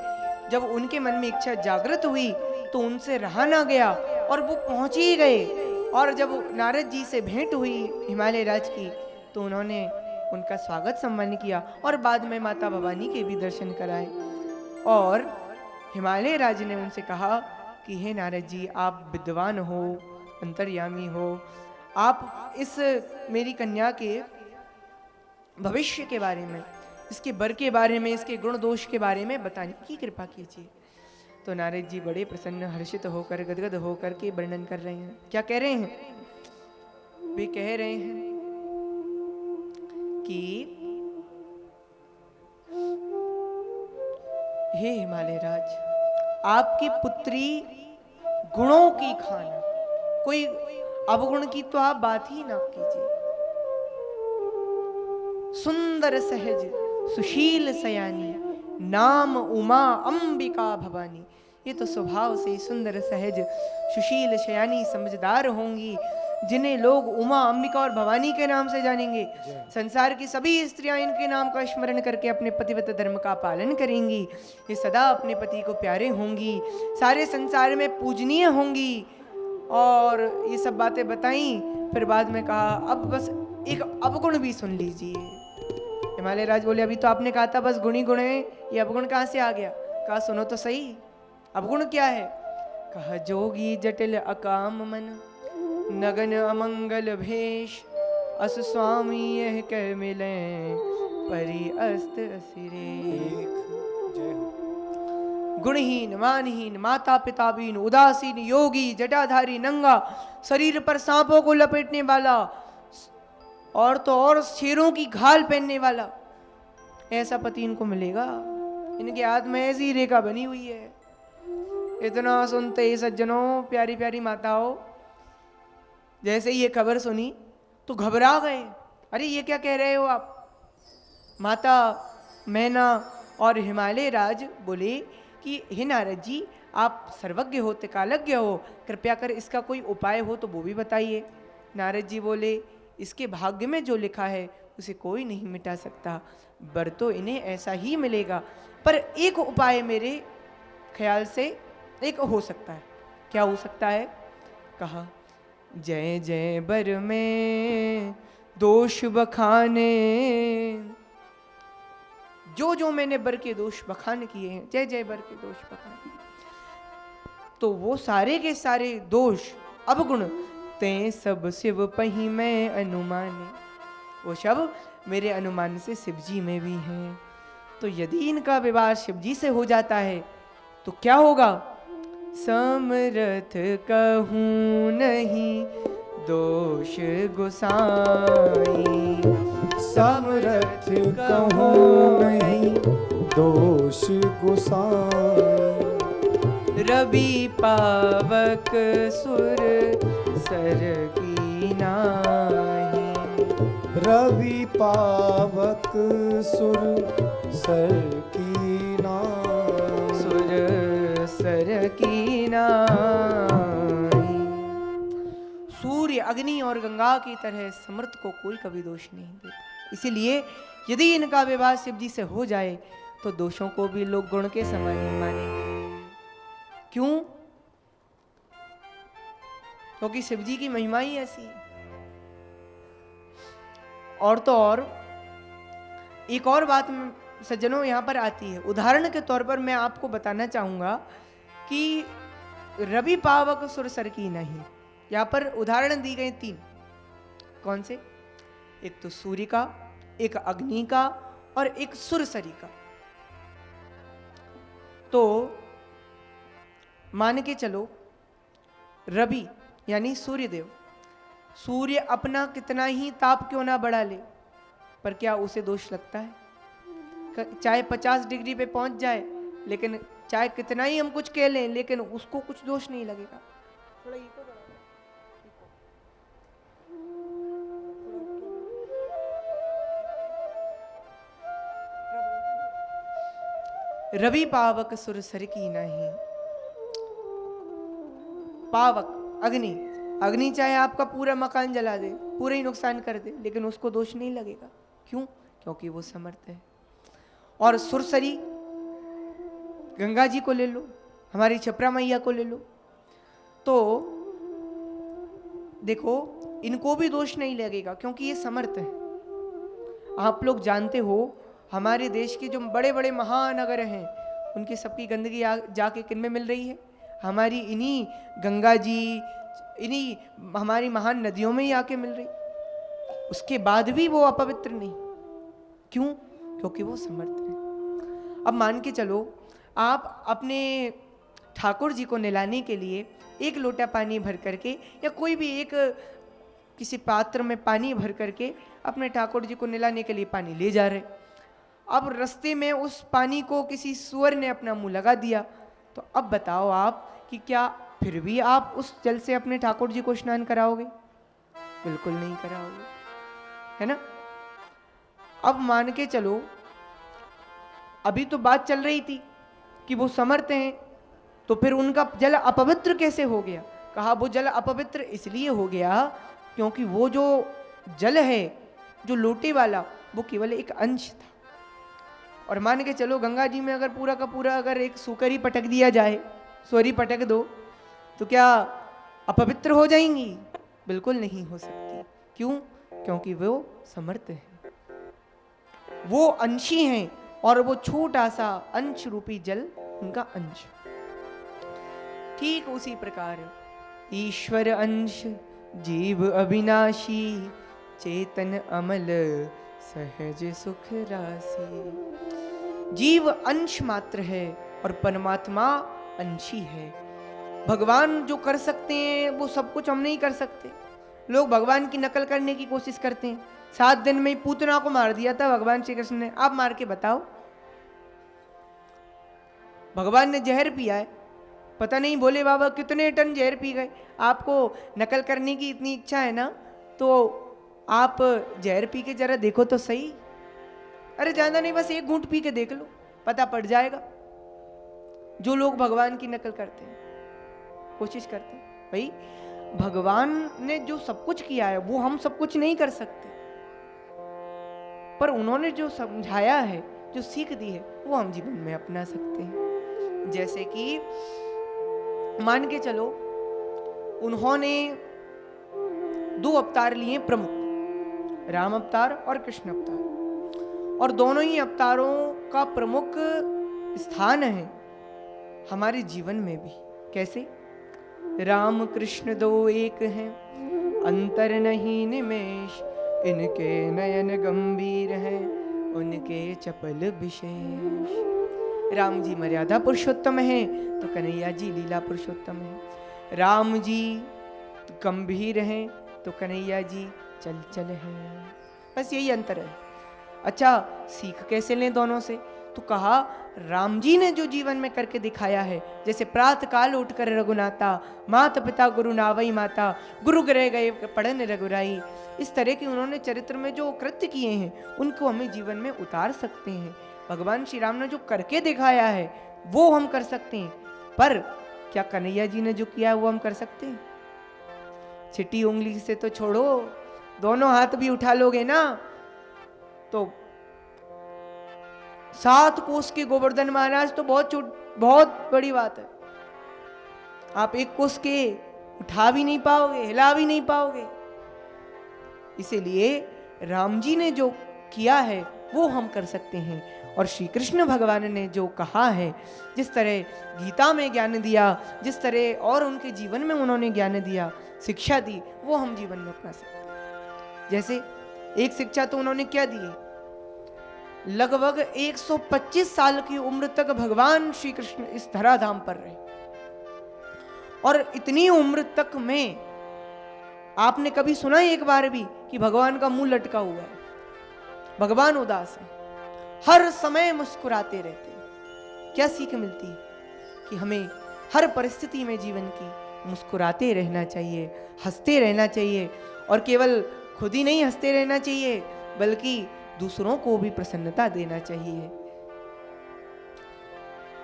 A: जब उनके मन में इच्छा जागृत हुई तो उनसे रहा ना गया और वो पहुंच ही गए। और जब नारद जी से भेंट हुई हिमालय राज की तो उन्होंने उनका स्वागत सम्मान किया और बाद में माता भवानी के भी दर्शन कराए। और हिमालय राज ने उनसे कहा कि हे नारद जी, आप विद्वान हो, अंतर्यामी हो, आप इस मेरी कन्या के भविष्य के बारे में, इसके वर के बारे में, इसके गुण दोष के बारे में बताने की कृपा कीजिए। तो नारद जी बड़े प्रसन्न हर्षित होकर, गदगद होकर के वर्णन कर रहे हैं। क्या कह रहे हैं? वे कह रहे हैं कि हे हिमालय राज, आपकी पुत्री गुणों की खान, कोई अवगुण की तो आप बात ही ना कीजिए। सुंदर सहज सुशील सयानी, नाम उमा अंबिका भवानी। ये तो स्वभाव से सुंदर सहज सुशील शयानी समझदार होंगी, जिन्हें लोग उमा अंबिका और भवानी के नाम से जानेंगे। संसार की सभी स्त्रियां इनके नाम का स्मरण करके अपने पतिव्रत धर्म का पालन करेंगी। ये सदा अपने पति को प्यारे होंगी, सारे संसार में पूजनीय होंगी। और ये सब बातें बताई। फिर बाद में कहा अब बस एक अवगुण भी सुन लीजिए। हिमालय राज बोले अभी तो आपने कहा था बस गुण ही गुण है, ये अवगुण कहाँ से आ गया? कहा सुनो तो सही, अवगुण क्या है? कहा जोगी जटिल अकाम मन, नगन अमंगल भेष, अस स्वामी यह कह मिले, परि अस्त असिरे। गुणहीन, मानहीन, माता पिता बीन, उदासीन, योगी, जटाधारी, नंगा, शरीर पर सांपों को लपेटने वाला, और तो और शेरों की घाल पहनने वाला, ऐसा पति इनको मिलेगा? इनके हाथ में ऐसी रेखा बनी हुई है। इतना सुनते ही सज्जनों, प्यारी प्यारी माताओं, जैसे ये खबर सुनी तो घबरा गए। अरे ये क्या कह रहे हो आप? माता मैना और हिमालय राज बोले कि हे नारद जी, आप सर्वज्ञ हो, त्रिकालज्ञ हो, कृपया कर इसका कोई उपाय हो तो वो भी बताइए। नारद जी बोले इसके भाग्य में जो लिखा है उसे कोई नहीं मिटा सकता, वर तो इन्हें ऐसा ही मिलेगा, पर एक उपाय मेरे ख्याल से एक हो सकता है। क्या हो सकता है? कहा जय जय बर में दोष बखाने, जो जो मैंने बर के दोष बखान किए हैं, जय जय बर के दोष बखान, तो वो सारे के सारे दोष अवगुण ते सब शिव पही में अनुमाने, वो सब मेरे अनुमान से शिव जी में भी हैं। तो यदि इनका विवाह शिव जी से हो जाता है तो क्या होगा? समरथ कहूँ नहीं दोष गुसाई,
B: समरथ कहूँ नहीं दोष गुसाई,
A: रवि पावक सुर सर की नाहि,
B: रवि पावक सुर सर की नाहि,
A: सुर सर की नाहि। सूर्य, अग्नि और गंगा की तरह समर्थ को कोई कभी दोष नहीं देता। इसीलिए यदि इनका विवाह शिव जी से हो जाए तो दोषों को भी लोग गुण के समान ही मानेंगे। क्यों? क्योंकि शिव जी की महिमा ही ऐसी है। और तो और एक और बात सज्जनों यहां पर आती है। उदाहरण के तौर पर मैं आपको बताना चाहूंगा कि रवि पावक सुर सर की नहीं, यहां पर उदाहरण दी गए 3। कौन से? एक तो सूर्य का, एक अग्नि का और एक सुरसरी का। तो मान के चलो रवि यानी सूर्यदेव, सूर्य अपना कितना ही ताप क्यों ना बढ़ा ले, पर क्या उसे दोष लगता है? चाहे 50 डिग्री पे पहुंच जाए, लेकिन चाहे कितना ही हम कुछ कह लें, लेकिन उसको कुछ दोष नहीं लगेगा। थोड़ा रवि पावक सुरसर की नहीं। पावक अग्नि, अग्नि चाहे आपका पूरा मकान जला दे, पूरा ही नुकसान कर दे, लेकिन उसको दोष नहीं लगेगा। क्यों? क्योंकि वो समर्थ है। और सुरसरी, गंगा जी को ले लो, हमारी छपरा मैया को ले लो, तो देखो इनको भी दोष नहीं लगेगा क्योंकि ये समर्थ है। आप लोग जानते हो हमारे देश के जो बड़े बड़े महानगर हैं उनकी सबकी गंदगी जाके किन में मिल रही है? हमारी इन्हीं गंगा जी, इन्हीं हमारी महान नदियों में ही आके मिल रही। उसके बाद भी वो अपवित्र नहीं। क्यों? क्योंकि वो समर्थ है। अब मान के चलो आप अपने ठाकुर जी को नहलाने के लिए एक लोटा पानी भर करके या कोई भी एक किसी पात्र में पानी भर करके अपने ठाकुर जी को नहलाने के लिए पानी ले जा रहे। अब रास्ते में उस पानी को किसी सुअर ने अपना मुंह लगा दिया, तो अब बताओ आप कि क्या फिर भी आप उस जल से अपने ठाकुर जी को स्नान कराओगे? बिल्कुल नहीं कराओगे, है ना। अब मान के चलो अभी तो बात चल रही थी कि वो समर्थ हैं, तो फिर उनका जल अपवित्र कैसे हो गया? कहा वो जल अपवित्र इसलिए हो गया क्योंकि वो जो जल है, जो लोटे वाला, वो केवल एक अंश था। और मान के चलो गंगा जी में अगर पूरा का पूरा अगर एक सूकर ही पटक दिया जाए, सोरी पटक दो, तो क्या अपवित्र हो जाएंगी? बिल्कुल नहीं हो सकती। क्यों? क्योंकि वो समर्थ है, वो अंशी हैं और वो छोटा सा अंश रूपी जल उनका अंश। ठीक उसी प्रकार ईश्वर अंश जीव अविनाशी, चेतन अमल सहज सुख राशि। जीव अंश मात्र है और परमात्मा अंशी है। भगवान जो कर सकते हैं वो सब कुछ हम नहीं कर सकते। लोग भगवान की नकल करने की कोशिश करते हैं। 7 दिन में ही पूतना को मार दिया था भगवान श्री कृष्ण ने। आप मार के बताओ। भगवान ने जहर पिया है, पता नहीं भोले बाबा कितने टन जहर पी गए। आपको नकल करने की इतनी इच्छा है ना, तो आप जहर पी के जरा देखो तो सही। अरे ज्यादा नहीं, बस 1 घूंट पी के देख लो, पता पड़ जाएगा। जो लोग भगवान की नकल करते हैं, कोशिश करते हैं, भाई भगवान ने जो सब कुछ किया है वो हम सब कुछ नहीं कर सकते, पर उन्होंने जो समझाया है, जो सीख दी है, वो हम जीवन में अपना सकते हैं। जैसे कि मान के चलो उन्होंने 2 अवतार लिए प्रमुख, राम अवतार और कृष्ण अवतार, और दोनों ही अवतारों का प्रमुख स्थान है हमारे जीवन में भी। कैसे? राम कृष्ण 2 एक हैं, अंतर नहीं निमेश, इनके नयन गंभीर हैं, उनके चपल विशेष। राम जी मर्यादा पुरुषोत्तम है तो कन्हैया जी लीला पुरुषोत्तम है। राम जी गंभीर हैं तो कन्हैया जी चल चल है। बस यही अंतर है। अच्छा, सीख कैसे लें दोनों से? तो कहा राम जी ने जो जीवन में करके दिखाया है, जैसे प्रातः काल उठकर रघुनाथा, माता पिता गुरु नावई माता, गुरु गृह गए पढ़न रघुराई, इस तरह के उन्होंने चरित्र में जो कृत्य किए हैं उनको हमें जीवन में उतार सकते हैं। भगवान श्री राम ने जो करके दिखाया है वो हम कर सकते हैं, पर क्या कन्हैया जी ने जो किया है वो हम कर सकते हैं? छिटी उंगली से तो छोड़ो, दोनों हाथ भी उठा लोगे ना तो 7 कोस के गोवर्धन महाराज तो बहुत बड़ी बात है। आप 1 कोस के उठा भी नहीं पाओगे, हिला भी नहीं पाओगे। इसीलिए राम जी ने जो किया है वो हम कर सकते हैं, और श्री कृष्ण भगवान ने जो कहा है, जिस तरह गीता में ज्ञान दिया, जिस तरह और उनके जीवन में उन्होंने ज्ञान दिया, शिक्षा दी, वो हम जीवन में अपना सकते हैं। जैसे एक शिक्षा तो उन्होंने क्या दी है, लगभग 125 साल की उम्र तक भगवान श्री कृष्ण इस धराधाम पर रहे, और इतनी उम्र तक में आपने कभी सुना एक बार भी कि भगवान का मुंह लटका हुआ है, भगवान उदास है, हर समय मुस्कुराते रहते हैं। क्या सीख मिलती है? कि हमें हर परिस्थिति में जीवन की मुस्कुराते रहना चाहिए, हंसते रहना चाहिए, और केवल खुद ही नहीं हंसते रहना चाहिए बल्कि दूसरों को भी प्रसन्नता देना चाहिए।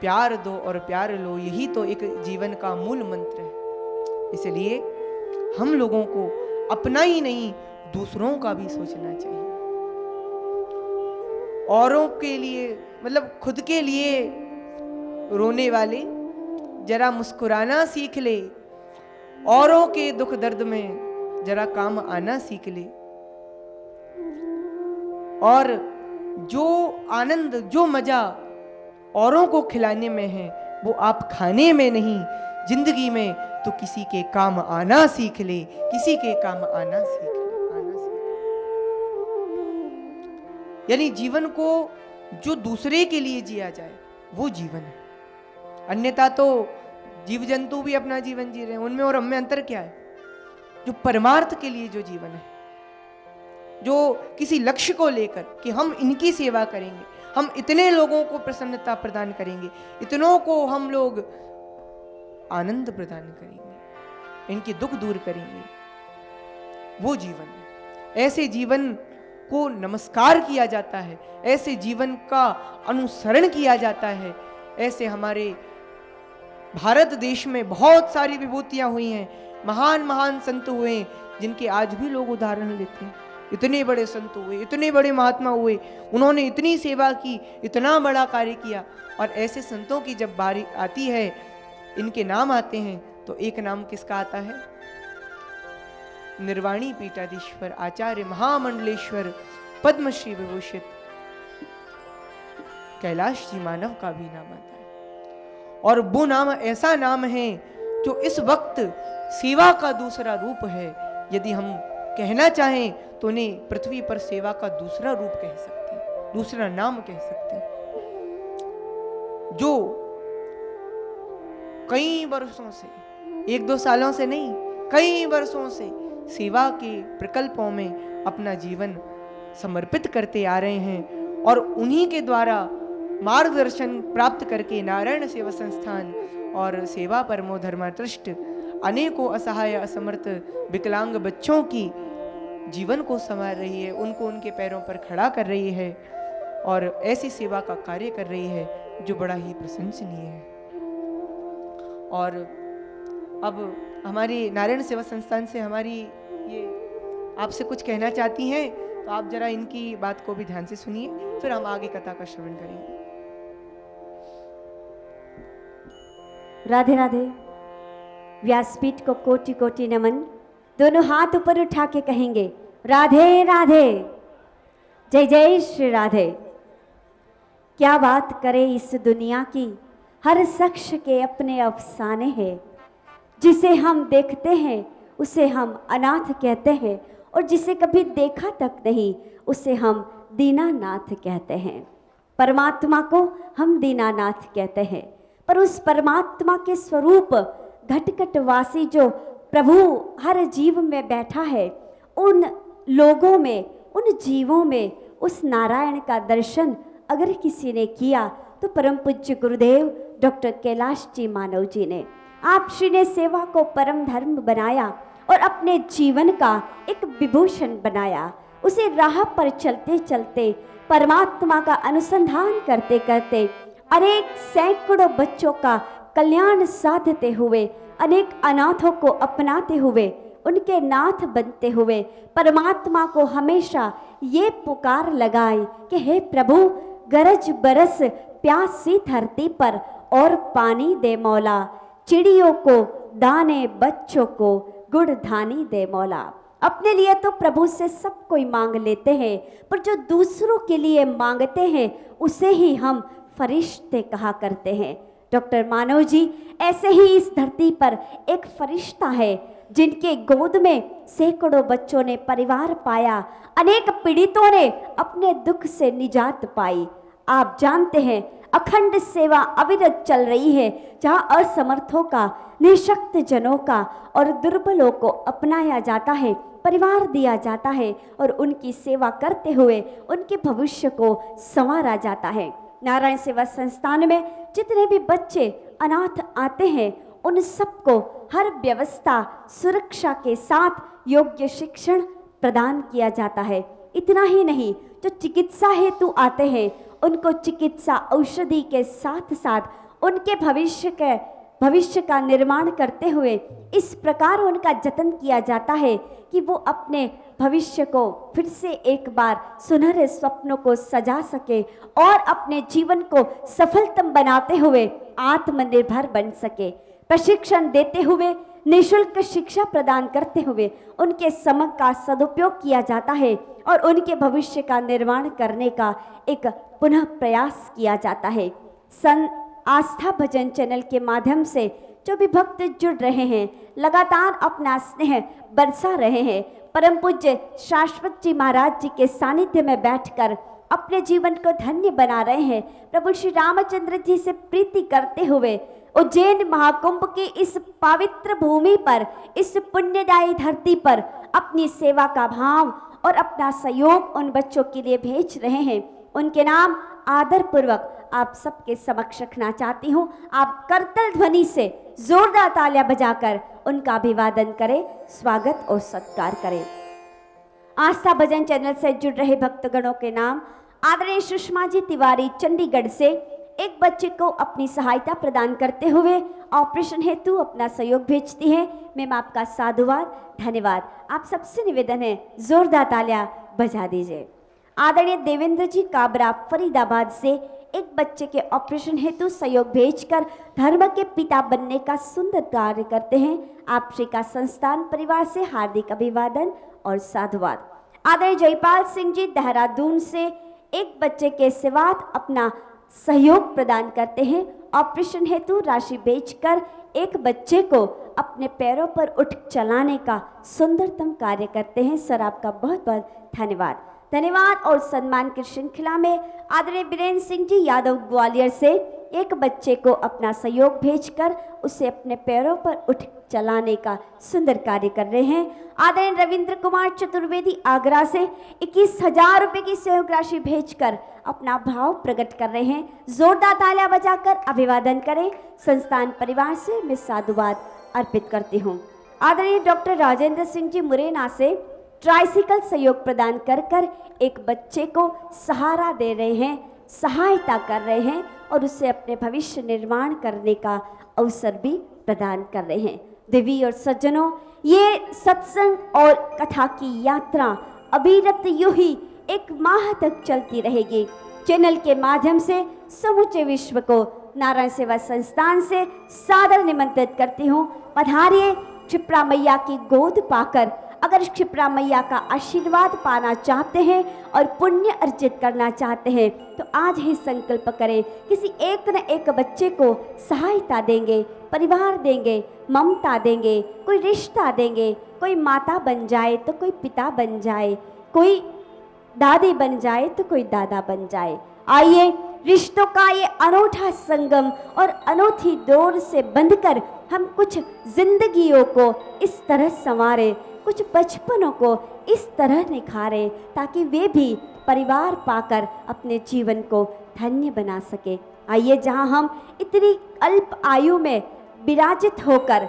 A: प्यार दो और प्यार लो, यही तो एक जीवन का मूल मंत्र है। इसलिए हम लोगों को अपना ही नहीं दूसरों का भी सोचना चाहिए। औरों के लिए मतलब खुद के लिए रोने वाले जरा मुस्कुराना सीख ले, औरों के दुख दर्द में जरा काम आना सीख ले। और जो आनंद जो मजा औरों को खिलाने में है वो आप खाने में नहीं, जिंदगी में तो किसी के काम आना सीख ले, किसी के काम आना सीख ले, यानी जीवन को जो दूसरे के लिए जिया जाए वो जीवन है। अन्यथा तो जीव जंतु भी अपना जीवन जी रहे हैं, उनमें और हम में अंतर क्या है? जो परमार्थ के लिए जो जीवन है, जो किसी लक्ष्य को लेकर कि हम इनकी सेवा करेंगे, हम इतने लोगों को प्रसन्नता प्रदान करेंगे, इतनों को हम लोग आनंद प्रदान करेंगे, इनके दुख दूर करेंगे, वो जीवन है। ऐसे जीवन को नमस्कार किया जाता है, ऐसे जीवन का अनुसरण किया जाता है। ऐसे हमारे भारत देश में बहुत सारी विभूतियां हुई हैं, महान महान संत हुए जिनके आज भी लोग उदाहरण लेते हैं। इतने बड़े संत हुए, इतने बड़े महात्मा हुए, उन्होंने इतनी सेवा की, इतना बड़ा कार्य किया। और ऐसे संतों की जब बारी आती है, इनके नाम आते हैं, तो एक नाम किसका आता है? निर्वाणी पीठाधीश्वर आचार्य महामंडलेश्वर पद्मश्री विभूषित कैलाश जी मानव का भी नाम आता है। और वो नाम ऐसा नाम है जो इस वक्त सेवा का दूसरा रूप है। यदि हम कहना चाहें तो उन्हें पृथ्वी पर सेवा का दूसरा रूप कह सकते हैं, दूसरा नाम कह सकते हैं। जो कई वर्षों से, एक दो सालों से नहीं, कई वर्षों से सेवा के प्रकल्पों में अपना जीवन समर्पित करते आ रहे हैं, और उन्हीं के द्वारा मार्गदर्शन प्राप्त करके नारायण सेवा संस्थान और सेवा परमो धर्मा ट्रस्ट अनेकों असहाय असमर्थ विकलांग बच्चों की जीवन को संवार रही है, उनको उनके पैरों पर खड़ा कर रही है, और ऐसी सेवा का कार्य कर रही है जो बड़ा ही प्रशंसनीय है। और अब हमारी नारायण सेवा संस्थान से हमारी ये आपसे कुछ कहना चाहती हैं, तो आप जरा इनकी बात को भी ध्यान से सुनिए, फिर हम आगे कथा का श्रवण करेंगे।
C: राधे राधे। व्यासपीठ को कोटि कोटि नमन। दोनों हाथ ऊपर उठा के कहेंगे राधे राधे, जय जय श्री राधे। क्या बात करे इस दुनिया की, हर शख्स के अपने अफसाने हैं। जिसे हम देखते हैं उसे हम अनाथ कहते हैं, और जिसे कभी देखा तक नहीं उसे हम दीनानाथ कहते हैं। परमात्मा को हम दीनानाथ कहते हैं, पर उस परमात्मा के स्वरूप घटघटवासी जो प्रभु हर जीव में बैठा है, उन लोगों में, उन जीवों में उस नारायण का दर्शन अगर किसी ने किया तो परम पूज्य गुरुदेव डॉक्टर कैलाश जी मानव जी ने, आप श्री ने सेवा को परम धर्म बनाया और अपने जीवन का एक विभूषण बनाया। उसे राह पर चलते चलते, परमात्मा का अनुसंधान करते करते, अनेक सैकड़ों बच्चों का कल्याण साधते हुए, अनेक अनाथों को अपनाते हुए, उनके नाथ बनते हुए, परमात्मा को हमेशा ये पुकार लगाए कि हे प्रभु, गरज बरस प्यासी धरती पर और पानी दे मौला, चिड़ियों को दाने बच्चों को गुड़ धानी दे मौला। अपने लिए तो प्रभु से सब कोई मांग लेते हैं, पर जो दूसरों के लिए मांगते हैं उसे ही हम फरिश्ते कहा करते हैं। डॉक्टर मानव जी ऐसे ही इस धरती पर एक फरिश्ता है, जिनके गोद में सैकड़ों बच्चों ने परिवार पाया, अनेक पीड़ितों ने अपने दुख से निजात पाई। आप जानते हैं अखंड सेवा अविरत चल रही है, जहां असमर्थों का, निशक्त जनों का और दुर्बलों को अपनाया जाता है, परिवार दिया जाता है, और उनकी सेवा करते हुए उनके भविष्य को संवारा जाता है। नारायण सेवा संस्थान में जितने भी बच्चे अनाथ आते हैं, उन सबको हर व्यवस्था सुरक्षा के साथ योग्य शिक्षण प्रदान किया जाता है। इतना ही नहीं, जो चिकित्सा हेतु आते हैं उनको चिकित्सा औषधि के साथ साथ उनके भविष्य का निर्माण करते हुए इस प्रकार उनका जतन किया जाता है कि वो अपने भविष्य को फिर से एक बार सुनहरे स्वप्नों को सजा सके और अपने जीवन को सफलतम बनाते हुए आत्मनिर्भर बन सके। प्रशिक्षण देते हुए, निःशुल्क शिक्षा प्रदान करते हुए उनके समय का सदुपयोग किया जाता है और उनके भविष्य का निर्माण करने का एक पुनः प्रयास किया जाता है। आस्था भजन चैनल के माध्यम से जो भी भक्त जुड़ रहे हैं, लगातार अपना स्नेह बरसा रहे हैं, परम पूज्य शाश्वत जी महाराज जी के सानिध्य में बैठकर अपने जीवन को धन्य बना रहे हैं। प्रभु श्री रामचंद्र जी से प्रीति करते हुए उज्जैन महाकुंभ की इस पवित्र भूमि पर, इस पुण्यदायी धरती पर अपनी सेवा का भाव और अपना सहयोग उन बच्चों के लिए भेज रहे हैं। उनके नाम आदर पूर्वक आप सबके समक्ष रखना चाहती हूँ। आप करतल ध्वनि से जोरदार तालियां बजाकर उनका अभिवादन करें, स्वागत और सत्कार करें। आस्था भजन चैनल से जुड़ रहे भक्तगणों के नाम आदरणीय सुषमा जी तिवारी चंडीगढ़ से एक बच्चे को अपनी सहायता प्रदान करते हुए ऑपरेशन हेतु अपना सहयोग भेजती है। मैम आपका साधुवाद, धन्यवाद। आप सबसे निवेदन है जोरदार तालियां बजा दीजिए। आदरणीय देवेंद्र जी काबरा फरीदाबाद से एक बच्चे के ऑपरेशन हेतु सहयोग भेजकर धर्म के पिता बनने का सुंदर कार्य करते हैं। आप श्री का संस्थान परिवार से हार्दिक अभिवादन और साधुवाद। आदरणीय जयपाल सिंह जी देहरादून से एक बच्चे के सेवात अपना सहयोग प्रदान करते हैं। ऑपरेशन हेतु राशि भेजकर एक बच्चे को अपने पैरों पर उठ चलाने का सुंदरतम कार्य करते हैं। सर आपका बहुत बहुत धन्यवाद और सम्मान की श्रृंखला में आदरणीय बीरेन्द्र सिंह जी यादव ग्वालियर से एक बच्चे को अपना सहयोग भेजकर उसे अपने पैरों पर उठ चलाने का सुंदर कार्य कर रहे हैं। आदरणीय रविंद्र कुमार चतुर्वेदी आगरा से 21,000 रुपये की सहयोग राशि भेजकर अपना भाव प्रकट कर रहे हैं। जोरदार तालियां बजाकर अभिवादन करें। संस्थान परिवार से मैं साधुवाद अर्पित करती हूँ। आदरणीय डॉक्टर राजेंद्र सिंह जी मुरैना से ट्राइसिकल सहयोग प्रदान कर एक बच्चे को सहारा दे रहे हैं, सहायता कर रहे हैं और उससे अपने भविष्य निर्माण करने का अवसर भी प्रदान कर रहे हैं। देवी और सज्जनों, ये सत्संग और कथा की यात्रा अविरत यूं ही एक माह तक चलती रहेगी। चैनल के माध्यम से समूचे विश्व को नारायण सेवा संस्थान से सादर निमंत्रित करती हूँ। पधारिए, क्षिप्रा मैया की गोद पाकर अगर क्षिप्रा मैया का आशीर्वाद पाना चाहते हैं और पुण्य अर्जित करना चाहते हैं तो आज ही संकल्प करें, किसी एक न एक बच्चे को सहायता देंगे, परिवार देंगे, ममता देंगे, कोई रिश्ता देंगे। कोई माता बन जाए तो कोई पिता बन जाए, कोई दादी बन जाए तो कोई दादा बन जाए। आइए, रिश्तों का ये अनूठा संगम और अनूठी डोर से बंधकर हम कुछ जिंदगियों को इस तरह संवारें, कुछ बचपनों को इस तरह निखारें ताकि वे भी परिवार पाकर अपने जीवन को धन्य बना सके। आइए, जहां हम इतनी अल्प आयु में विराजित होकर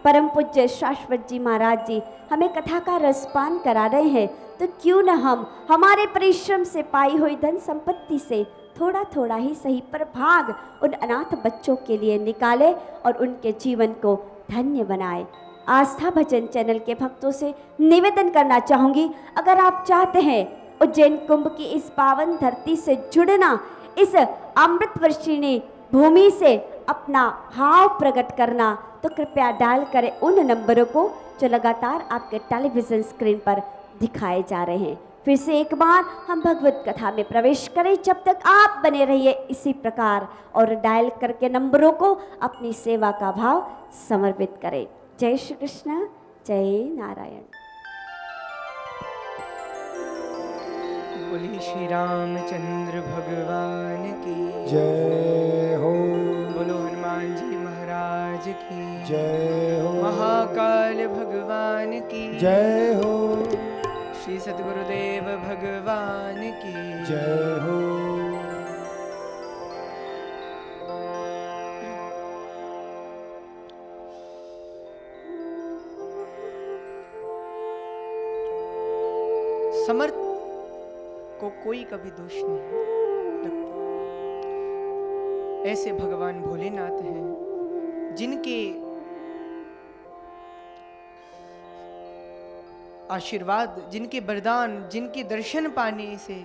C: परम पूज्य शाश्वत जी महाराज जी हमें कथा का रसपान करा रहे हैं, तो क्यों न हम हमारे परिश्रम से पाई हुई धन संपत्ति से थोड़ा थोड़ा ही सही पर भाग उन अनाथ बच्चों के लिए निकालें और उनके जीवन को धन्य बनाएं। आस्था भजन चैनल के भक्तों से निवेदन करना चाहूँगी, अगर आप चाहते हैं उज्जैन कुंभ की इस पावन धरती से जुड़ना, इस अमृत वर्षिणी भूमि से अपना भाव प्रकट करना, तो कृपया डायल करें उन नंबरों को जो लगातार आपके टेलीविज़न स्क्रीन पर दिखाए जा रहे हैं। फिर से एक बार हम भगवत कथा में प्रवेश करें। जब तक आप बने रहिए इसी प्रकार और डायल करके नंबरों को अपनी सेवा का भाव समर्पित करें। जय श्री कृष्ण, जय नारायण।
A: बोलिए श्री रामचंद्र भगवान की
B: जय हो।
A: बोलो हनुमान जी महाराज की
B: जय हो।
A: महाकाल भगवान की
B: जय हो।
A: श्री सद्गुरुदेव भगवान की
B: जय हो।
A: समर्थ को कोई कभी दोष नहीं लगता। ऐसे भगवान भोलेनाथ हैं जिनके आशीर्वाद, जिनके वरदान, जिनके दर्शन पाने से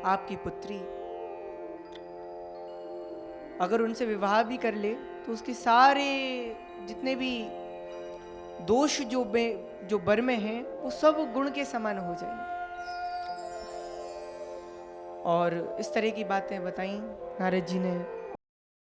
A: आपकी पुत्री अगर उनसे विवाह भी कर ले तो उसके सारे जितने भी दोष जो बर में हैं वो सब गुण के समान हो जाएंगे। और इस तरह की बातें बताई नारद जी ने।